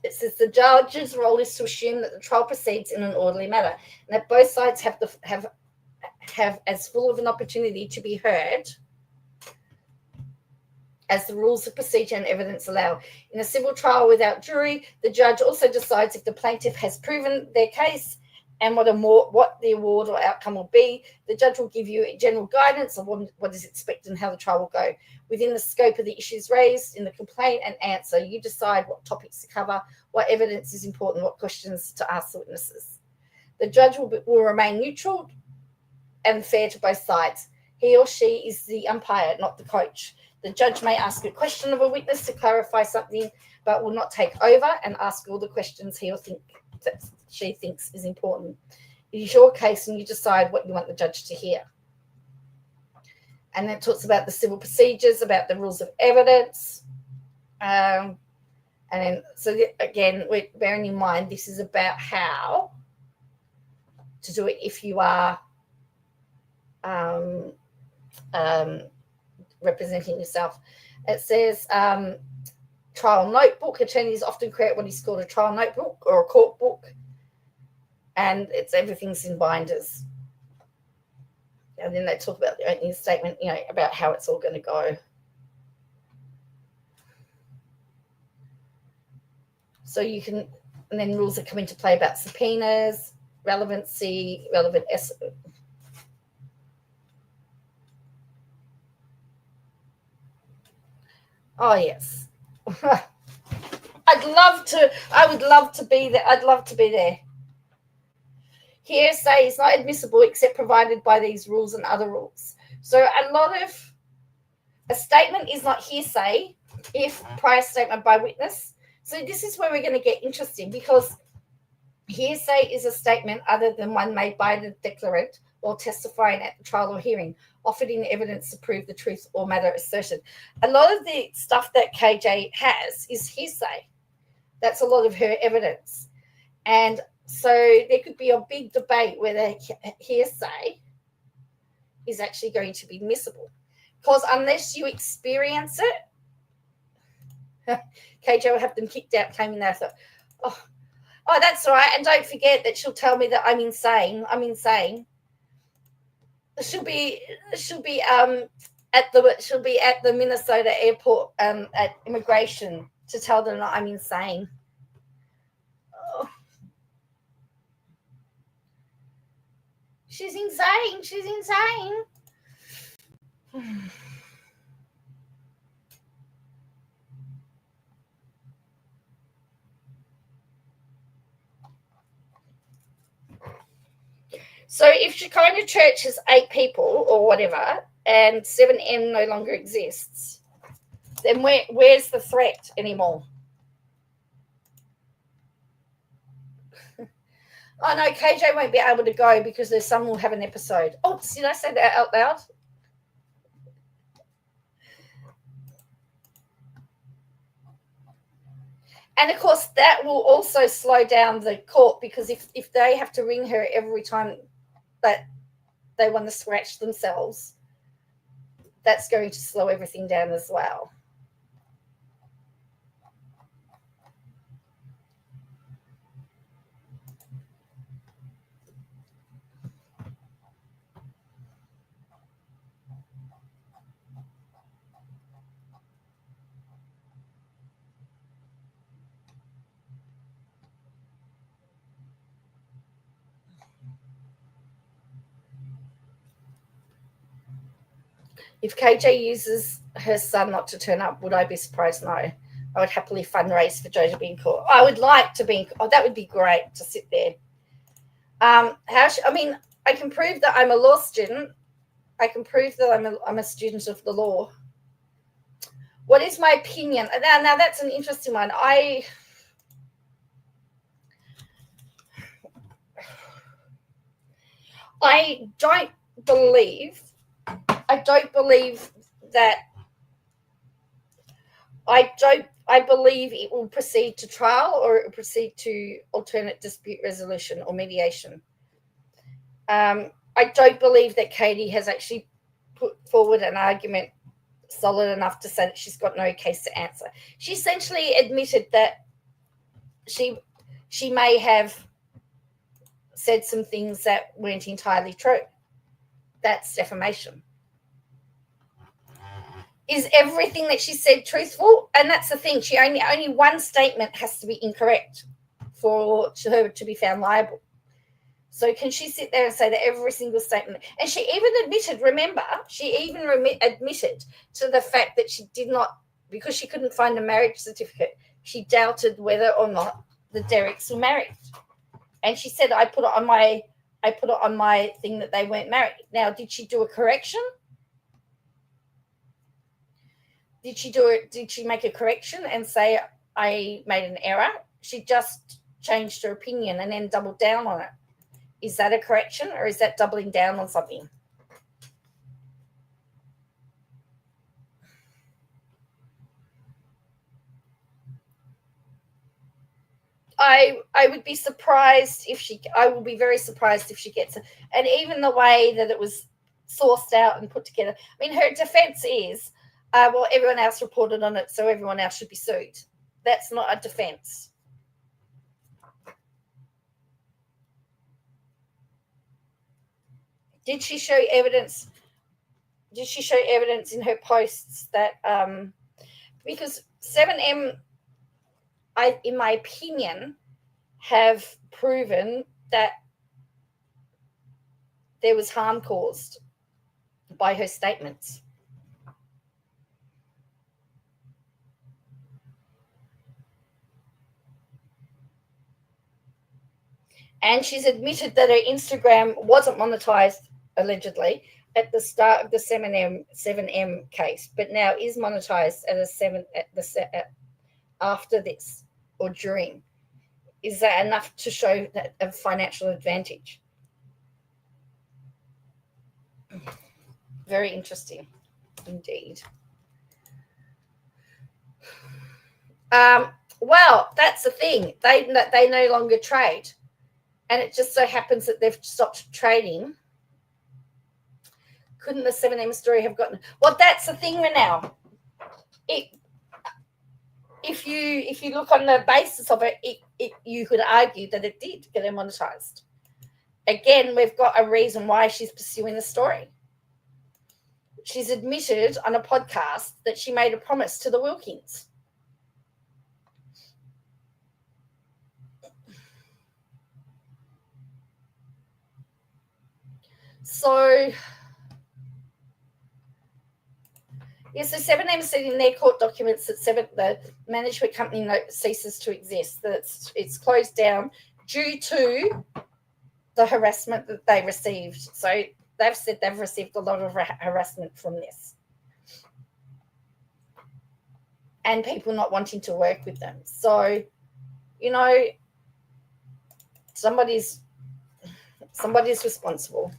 it says the judge's role is to assume that the trial proceeds in an orderly manner and that both sides have as full of an opportunity to be heard as the rules of procedure and evidence allow. In a civil trial without jury, the judge also decides if the plaintiff has proven their case and what the award or outcome will be. The judge will give you general guidance on what is expected and how the trial will go. Within the scope of the issues raised in the complaint and answer, you decide what topics to cover, what evidence is important, what questions to ask the witnesses. The judge will remain neutral and fair to both sides. He or she is the umpire, not the coach. The judge may ask a question of a witness to clarify something, but will not take over and ask all the questions he or she thinks is important. It is your case and you decide what you want the judge to hear. And then it talks about the civil procedures, about the rules of evidence. And then, so again, we're bearing in mind, this is about how to do it if you are representing yourself. It says trial notebook. Attorneys often create what is called a trial notebook or a court book, and everything's in binders. And then they talk about the opening statement, about how it's all going to go. So you can, and then rules that come into play about subpoenas, relevancy, relevant essence. Oh, yes. I would love to be there. I'd love to be there. Hearsay is not admissible except provided by these rules and other rules. So a statement is not hearsay if prior statement by witness. So this is where we're going to get interesting, because hearsay is a statement other than one made by the declarant while testifying at the trial or hearing, offered in evidence to prove the truth or matter asserted. A lot of the stuff that KJ has is hearsay. That's a lot of her evidence. And so there could be a big debate whether hearsay is actually going to be admissible. Because unless you experience it, KJ will have them kicked out, claiming that. Oh, that's all right. And don't forget that she'll tell me that I'm insane. She'll be at the Minnesota airport at immigration to tell them that I'm insane. Oh. She's insane. So if Shekinah Church has 8 people or whatever, and 7M no longer exists, then where's the threat anymore? Oh, no, KJ won't be able to go because their son will have an episode. Oh, did I say that out loud? And of course, that will also slow down the court, because if they have to ring her every time that they want to scratch themselves, that's going to slow everything down as well. If KJ uses her son not to turn up, would I be surprised? No. I would happily fundraise for Joe to be in court. I would like to be in court. Oh, that would be great to sit there. I can prove that I'm a law student. I can prove that I'm a student of the law. What is my opinion? Now that's an interesting one. I don't believe that. I believe it will proceed to trial, or it will proceed to alternate dispute resolution or mediation. I don't believe that Katie has actually put forward an argument solid enough to say that she's got no case to answer. She essentially admitted that she may have said some things that weren't entirely true. That's defamation. Is everything that she said truthful? And that's the thing. She only one statement has to be incorrect for her to be found liable. So can she sit there and say that every single statement? And she even admitted, remember, admitted to the fact that she did not, because she couldn't find a marriage certificate, she doubted whether or not the Derricks were married. And she said, I put it on my thing that they weren't married. Now, did she do a correction? Did she do it? Did she make a correction and say, I made an error? She just changed her opinion and then doubled down on it. Is that a correction, or is that doubling down on something? I would be surprised if I will be very surprised if she gets it. And even the way that it was sourced out and put together. I mean, her defense is, well, everyone else reported on it, so everyone else should be sued. That's not a defense. Did she show evidence? Did she show evidence in her posts that because 7M, in my opinion, have proven that there was harm caused by her statements. And she's admitted that her Instagram wasn't monetized, allegedly, at the start of the 7M case, but now is monetized after this or during. Is that enough to show that a financial advantage? Very interesting indeed. Well, that's the thing. They no longer trade. And it just so happens that they've stopped trading. Couldn't the 7M story have gotten... Well, that's the thing now. If you look on the basis of it, you could argue that it did get monetized. Again, we've got a reason why she's pursuing the story. She's admitted on a podcast that she made a promise to the Wilkins. So, yes, so 7M said in their court documents that the management company ceases to exist, that it's closed down due to the harassment that they received. So they've said they've received a lot of harassment from this. And people not wanting to work with them. So, somebody's responsible.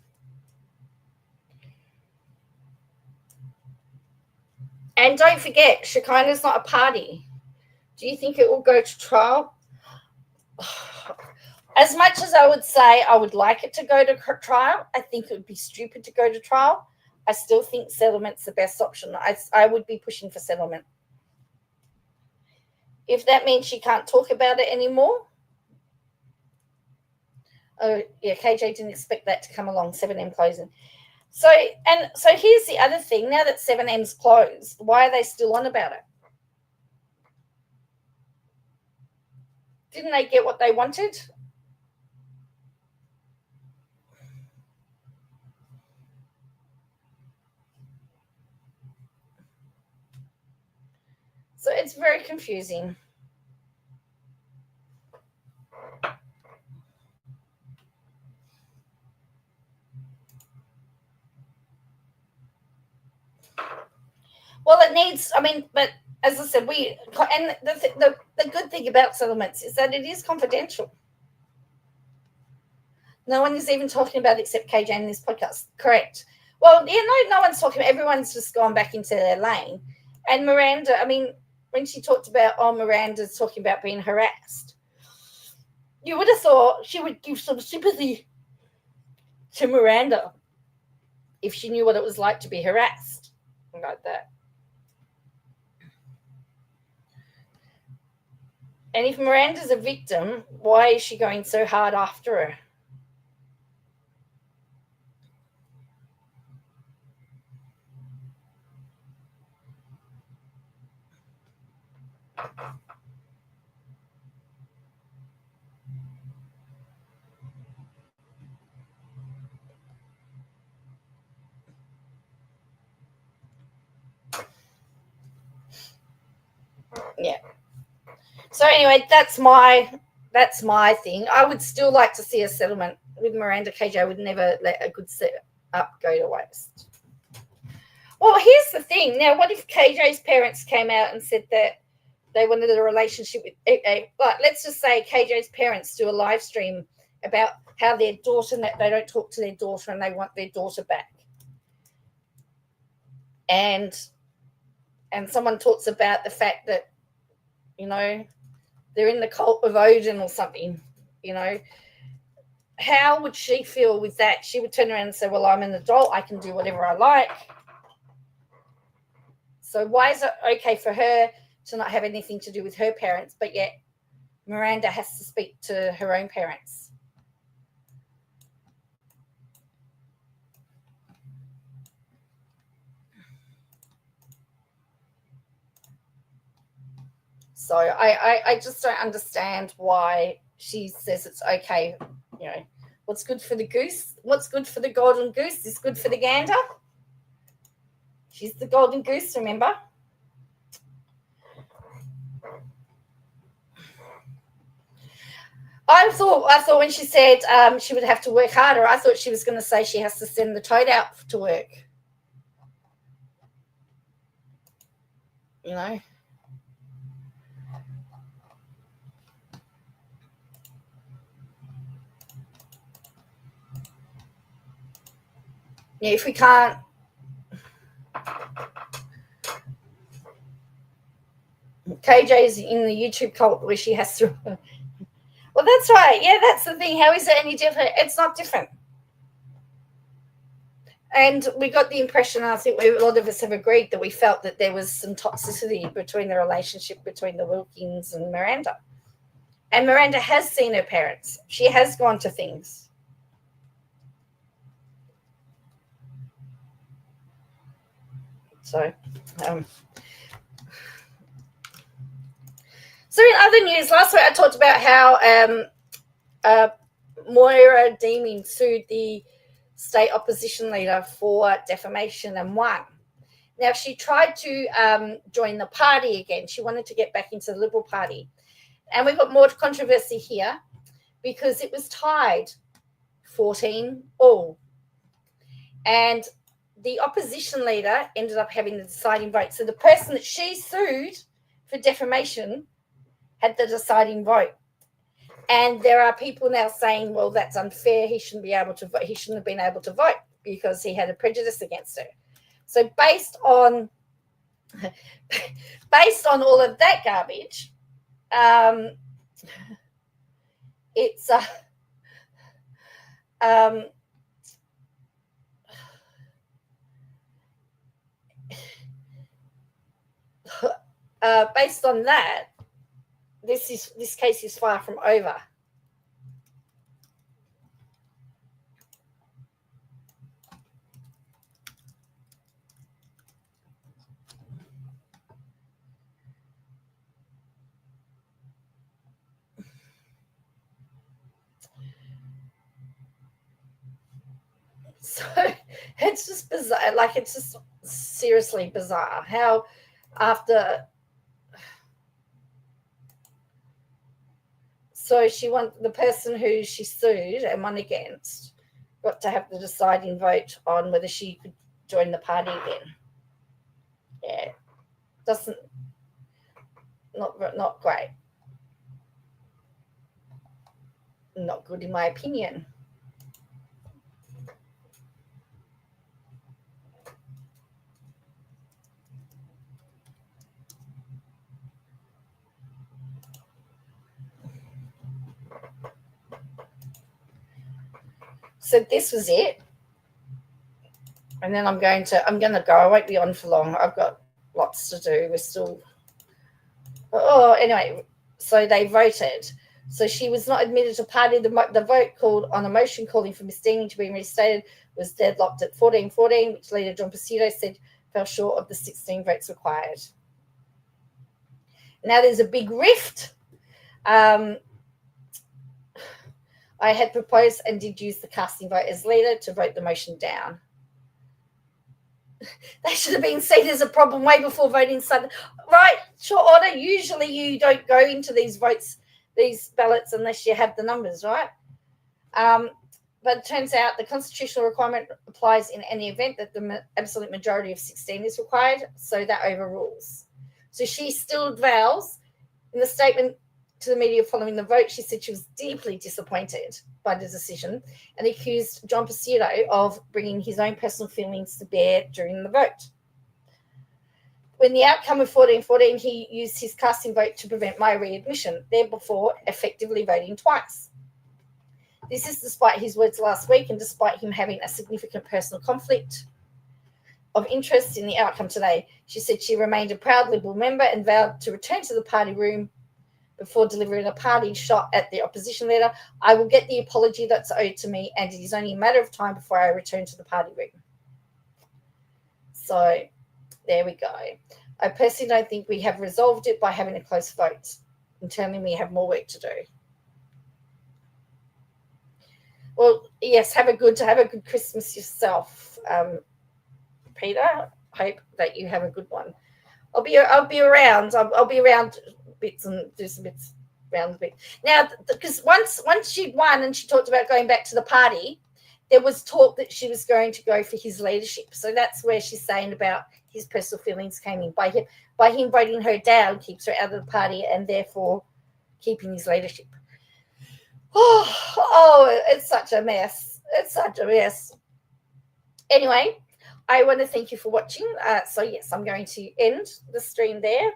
And don't forget, Shekinah's not a party. Do you think it will go to trial? As much as I would say I would like it to go to trial, I think it would be stupid to go to trial. I still think settlement's the best option. I would be pushing for settlement. If that means she can't talk about it anymore. Oh, yeah, KJ didn't expect that to come along, 7M closing. So here's the other thing. Now that 7M's closed, why are they still on about it? Didn't they get what they wanted? So it's very confusing. Well, it needs, but as I said, and the good thing about settlements is that it is confidential. No one is even talking about it except KJ in this podcast. Correct. Well, yeah, no one's talking. Everyone's just gone back into their lane. And Miranda, when she talked about, Miranda's talking about being harassed, you would have thought she would give some sympathy to Miranda if she knew what it was like to be harassed like that. And if Miranda's a victim, why is she going so hard after her? Yeah. So anyway, that's my thing. I would still like to see a settlement with Miranda. KJ. I would never let a good setup go to waste. Well, here's the thing. Now, what if KJ's parents came out and said that they wanted a relationship with, like, let's just say KJ's parents do a live stream about how their daughter, they don't talk to their daughter and they want their daughter back. And someone talks about the fact that, they're in the cult of Odin or something, How would she feel with that? She would turn around and say, well, I'm an adult. I can do whatever I like. So why is it okay for her to not have anything to do with her parents, but yet Miranda has to speak to her own parents? So I just don't understand why she says it's okay. What's good for the goose? What's good for the golden goose is good for the gander. She's the golden goose, remember? I thought when she said she would have to work harder, I thought she was going to say she has to send the toad out to work. Yeah, if we can't. KJ's in the YouTube cult where she has to. Well, that's right. Yeah, that's the thing. How is it any different? It's not different. And we got the impression, I think a lot of us have agreed, that we felt that there was some toxicity between the relationship between the Wilkins and Miranda. And Miranda has seen her parents. She has gone to things. So in other news, last week I talked about how Moira Deeming sued the state opposition leader for defamation and won. Now, she tried to join the party again. She wanted to get back into the Liberal Party. And we've got more controversy here because it was tied 14-all. And the opposition leader ended up having the deciding vote. So the person that she sued for defamation had the deciding vote. And there are people now saying, well, that's unfair. He shouldn't be able to vote. He shouldn't have been able to vote because he had a prejudice against her. So based on all of that garbage, It's based on that, this case is far from over. So it's just bizarre. Like, it's just seriously bizarre how after. So the person who she sued and won against got to have the deciding vote on whether she could join the party again. Yeah, not great. Not good in my opinion. So this was it. And then I'm going to go. I won't be on for long. I've got lots to do. We're still. Oh, anyway. So they voted. So she was not admitted to party. The vote called on a motion calling for Miss Deeming to be reinstated was deadlocked at 14-14, which leader John Pacino said fell short of the 16 votes required. Now there's a big rift. I had proposed and did use the casting vote as leader to vote the motion down. They should have been seen as a problem way before voting Sunday. Right, short order. Usually you don't go into these votes, these ballots, unless you have the numbers, right? But it turns out the constitutional requirement applies in any event that the absolute majority of 16 is required, so that overrules. So she still vows in the statement to the media following the vote. She said she was deeply disappointed by the decision and accused John Pacino of bringing his own personal feelings to bear during the vote. When the outcome of 14-14, he used his casting vote to prevent my readmission, therefore effectively voting twice. This is despite his words last week and despite him having a significant personal conflict of interest in the outcome today. She said she remained a proud Liberal member and vowed to return to the party room before delivering a party shot at the opposition leader. I will get the apology that's owed to me, and it is only a matter of time before I return to the party room. So there we go. I personally don't think we have resolved it by having a close vote. Internally, we have more work to do. Well, yes, have a good Christmas yourself, Peter. Hope that you have a good one. I'll be around. I'll be around bits and do some bits around the bit. Now, because once she'd won and she talked about going back to the party, there was talk that she was going to go for his leadership. So that's where she's saying about his personal feelings came in. By him voting her down keeps her out of the party and therefore keeping his leadership. Oh, it's such a mess. It's such a mess. Anyway, I want to thank you for watching. So yes, I'm going to end the stream there.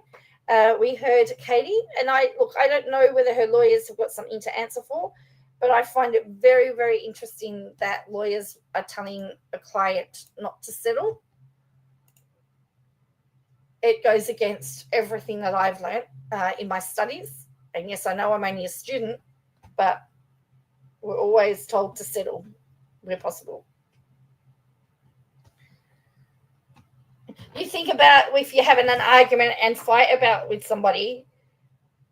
We heard Katie, and I don't know whether her lawyers have got something to answer for, but I find it very, very interesting that lawyers are telling a client not to settle. It goes against everything that I've learned in my studies. And yes, I know I'm only a student, but we're always told to settle where possible. You think about if you're having an argument and fight about with somebody,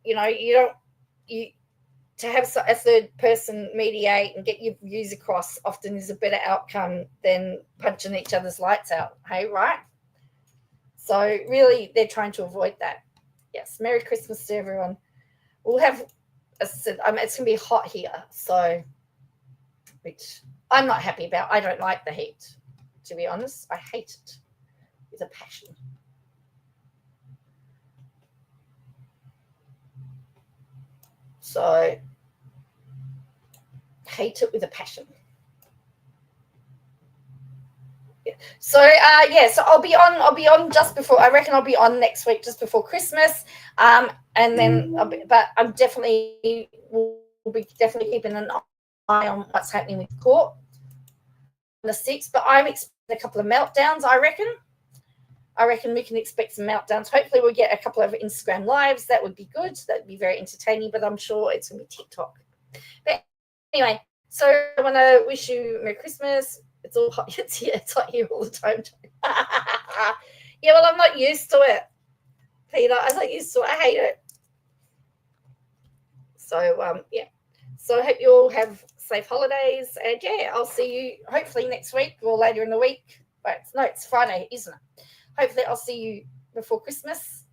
to have a third person mediate and get your views across often is a better outcome than punching each other's lights out. Hey, right? So really, they're trying to avoid that. Yes, Merry Christmas to everyone. We'll have, as I said, it's going to be hot here, so which I'm not happy about. I don't like the heat, to be honest. I hate it with a passion. So hate it with a passion. Yeah. So so I'll be on just before, I reckon I'll be on next week just before Christmas. And then, but I'm definitely will be definitely keeping an eye on what's happening with court on the 6th. But I'm expecting a couple of meltdowns. I reckon we can expect some meltdowns. Hopefully, we'll get a couple of Instagram lives. That would be good. That would be very entertaining. But I'm sure it's going to be TikTok. But anyway, so I want to wish you Merry Christmas. It's all hot. It's hot here all the time. Yeah, well, I'm not used to it, Peter. I'm not used to it. I hate it. So, yeah. So I hope you all have safe holidays. And, yeah, I'll see you hopefully next week or later in the week. But no, it's Friday, isn't it? Hopefully I'll see you before Christmas.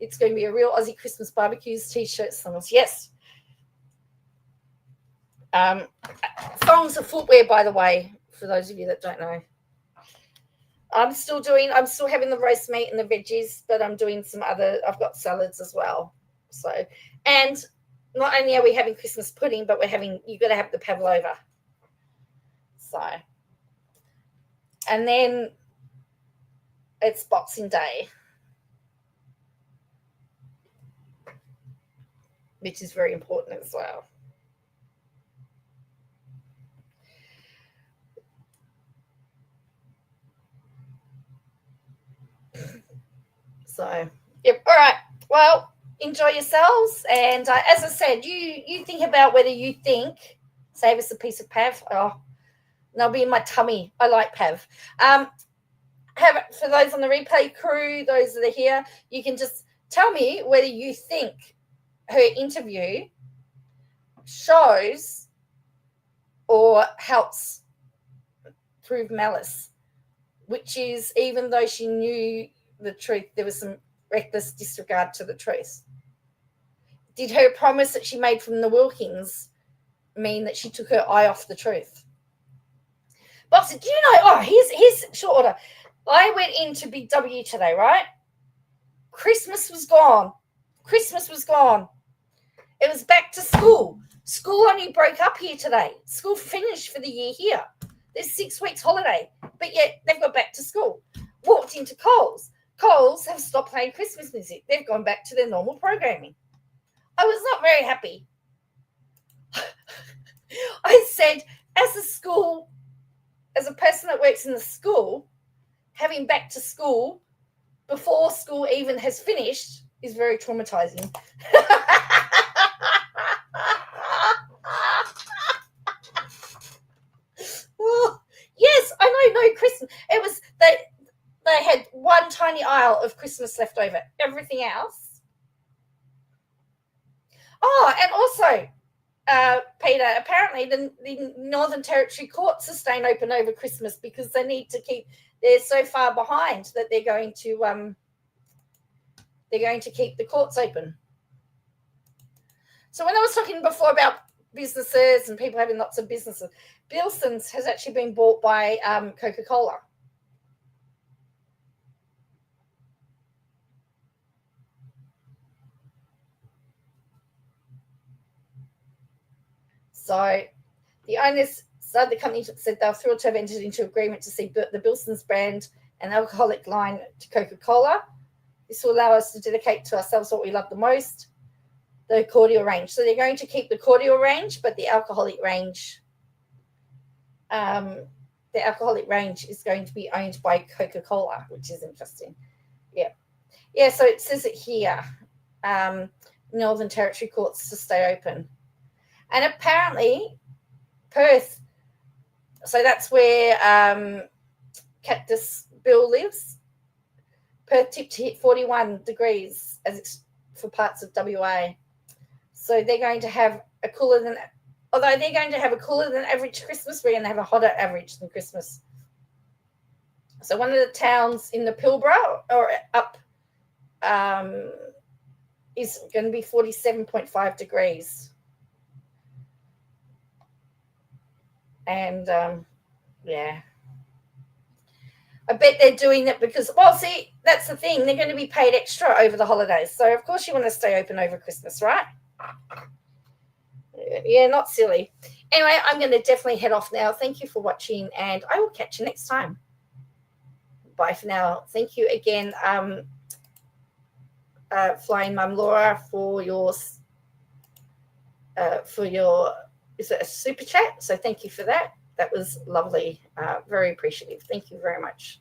It's going to be a real Aussie Christmas barbecues, T-shirts, songs. Yes. Songs of footwear, by the way, for those of you that don't know. I'm still having the roast meat and the veggies, but I'm doing some other, I've got salads as well. So, and not only are we having Christmas pudding, but you've got to have the pavlova. So, and then it's Boxing Day, which is very important as well. So, yep. All right. Well, enjoy yourselves. And as I said, you think about whether you think, save us a piece of Pav. Oh, they'll be in my tummy. I like Pav. For those on the replay crew, those that are here, you can just tell me whether you think her interview shows or helps prove malice, which is even though she knew the truth, there was some reckless disregard to the truth. Did her promise that she made from the Wilkins mean that she took her eye off the truth? Boxer, do you know, here's short order. I went into Big W today, right? Christmas was gone. It was back to school. School only broke up here today. School finished for the year here. There's 6 weeks holiday, but yet they've got back to school. Walked into Coles. Coles have stopped playing Christmas music. They've gone back to their normal programming. I was not very happy. I said, as a person that works in the school, having back to school before school even has finished is very traumatizing. Oh, yes, I know, no Christmas. It was they had one tiny aisle of Christmas left over. Everything else. Oh, and also, Peter, apparently the Northern Territory courts are staying open over Christmas because they need to keep. They're so far behind that they're going to keep the courts open. So when I was talking before about businesses and people having lots of businesses, Bilson's has actually been bought by Coca-Cola. So the owners, the company said they were thrilled to have entered into agreement to see the Bilson's brand and alcoholic line to Coca-Cola. This will allow us to dedicate to ourselves what we love the most, the cordial range. So they're going to keep the cordial range, but the alcoholic range is going to be owned by Coca-Cola, which is interesting. Yeah. So it says it here, Northern Territory courts to stay open. And apparently Perth, so that's where Cactus Bill lives. Perth tipped to hit 41 degrees for parts of WA. So they're going to have a cooler than average Christmas, we're going to have a hotter average than Christmas. So one of the towns in the Pilbara or up is going to be 47.5 degrees. And, yeah. I bet they're doing it because, well, see, that's the thing. They're going to be paid extra over the holidays. So, of course, you want to stay open over Christmas, right? Yeah, not silly. Anyway, I'm going to definitely head off now. Thank you for watching, and I will catch you next time. Bye for now. Thank you again. Flying Mum Laura, for your is it a super chat? So thank you for that. That was lovely. Very appreciative. Thank you very much.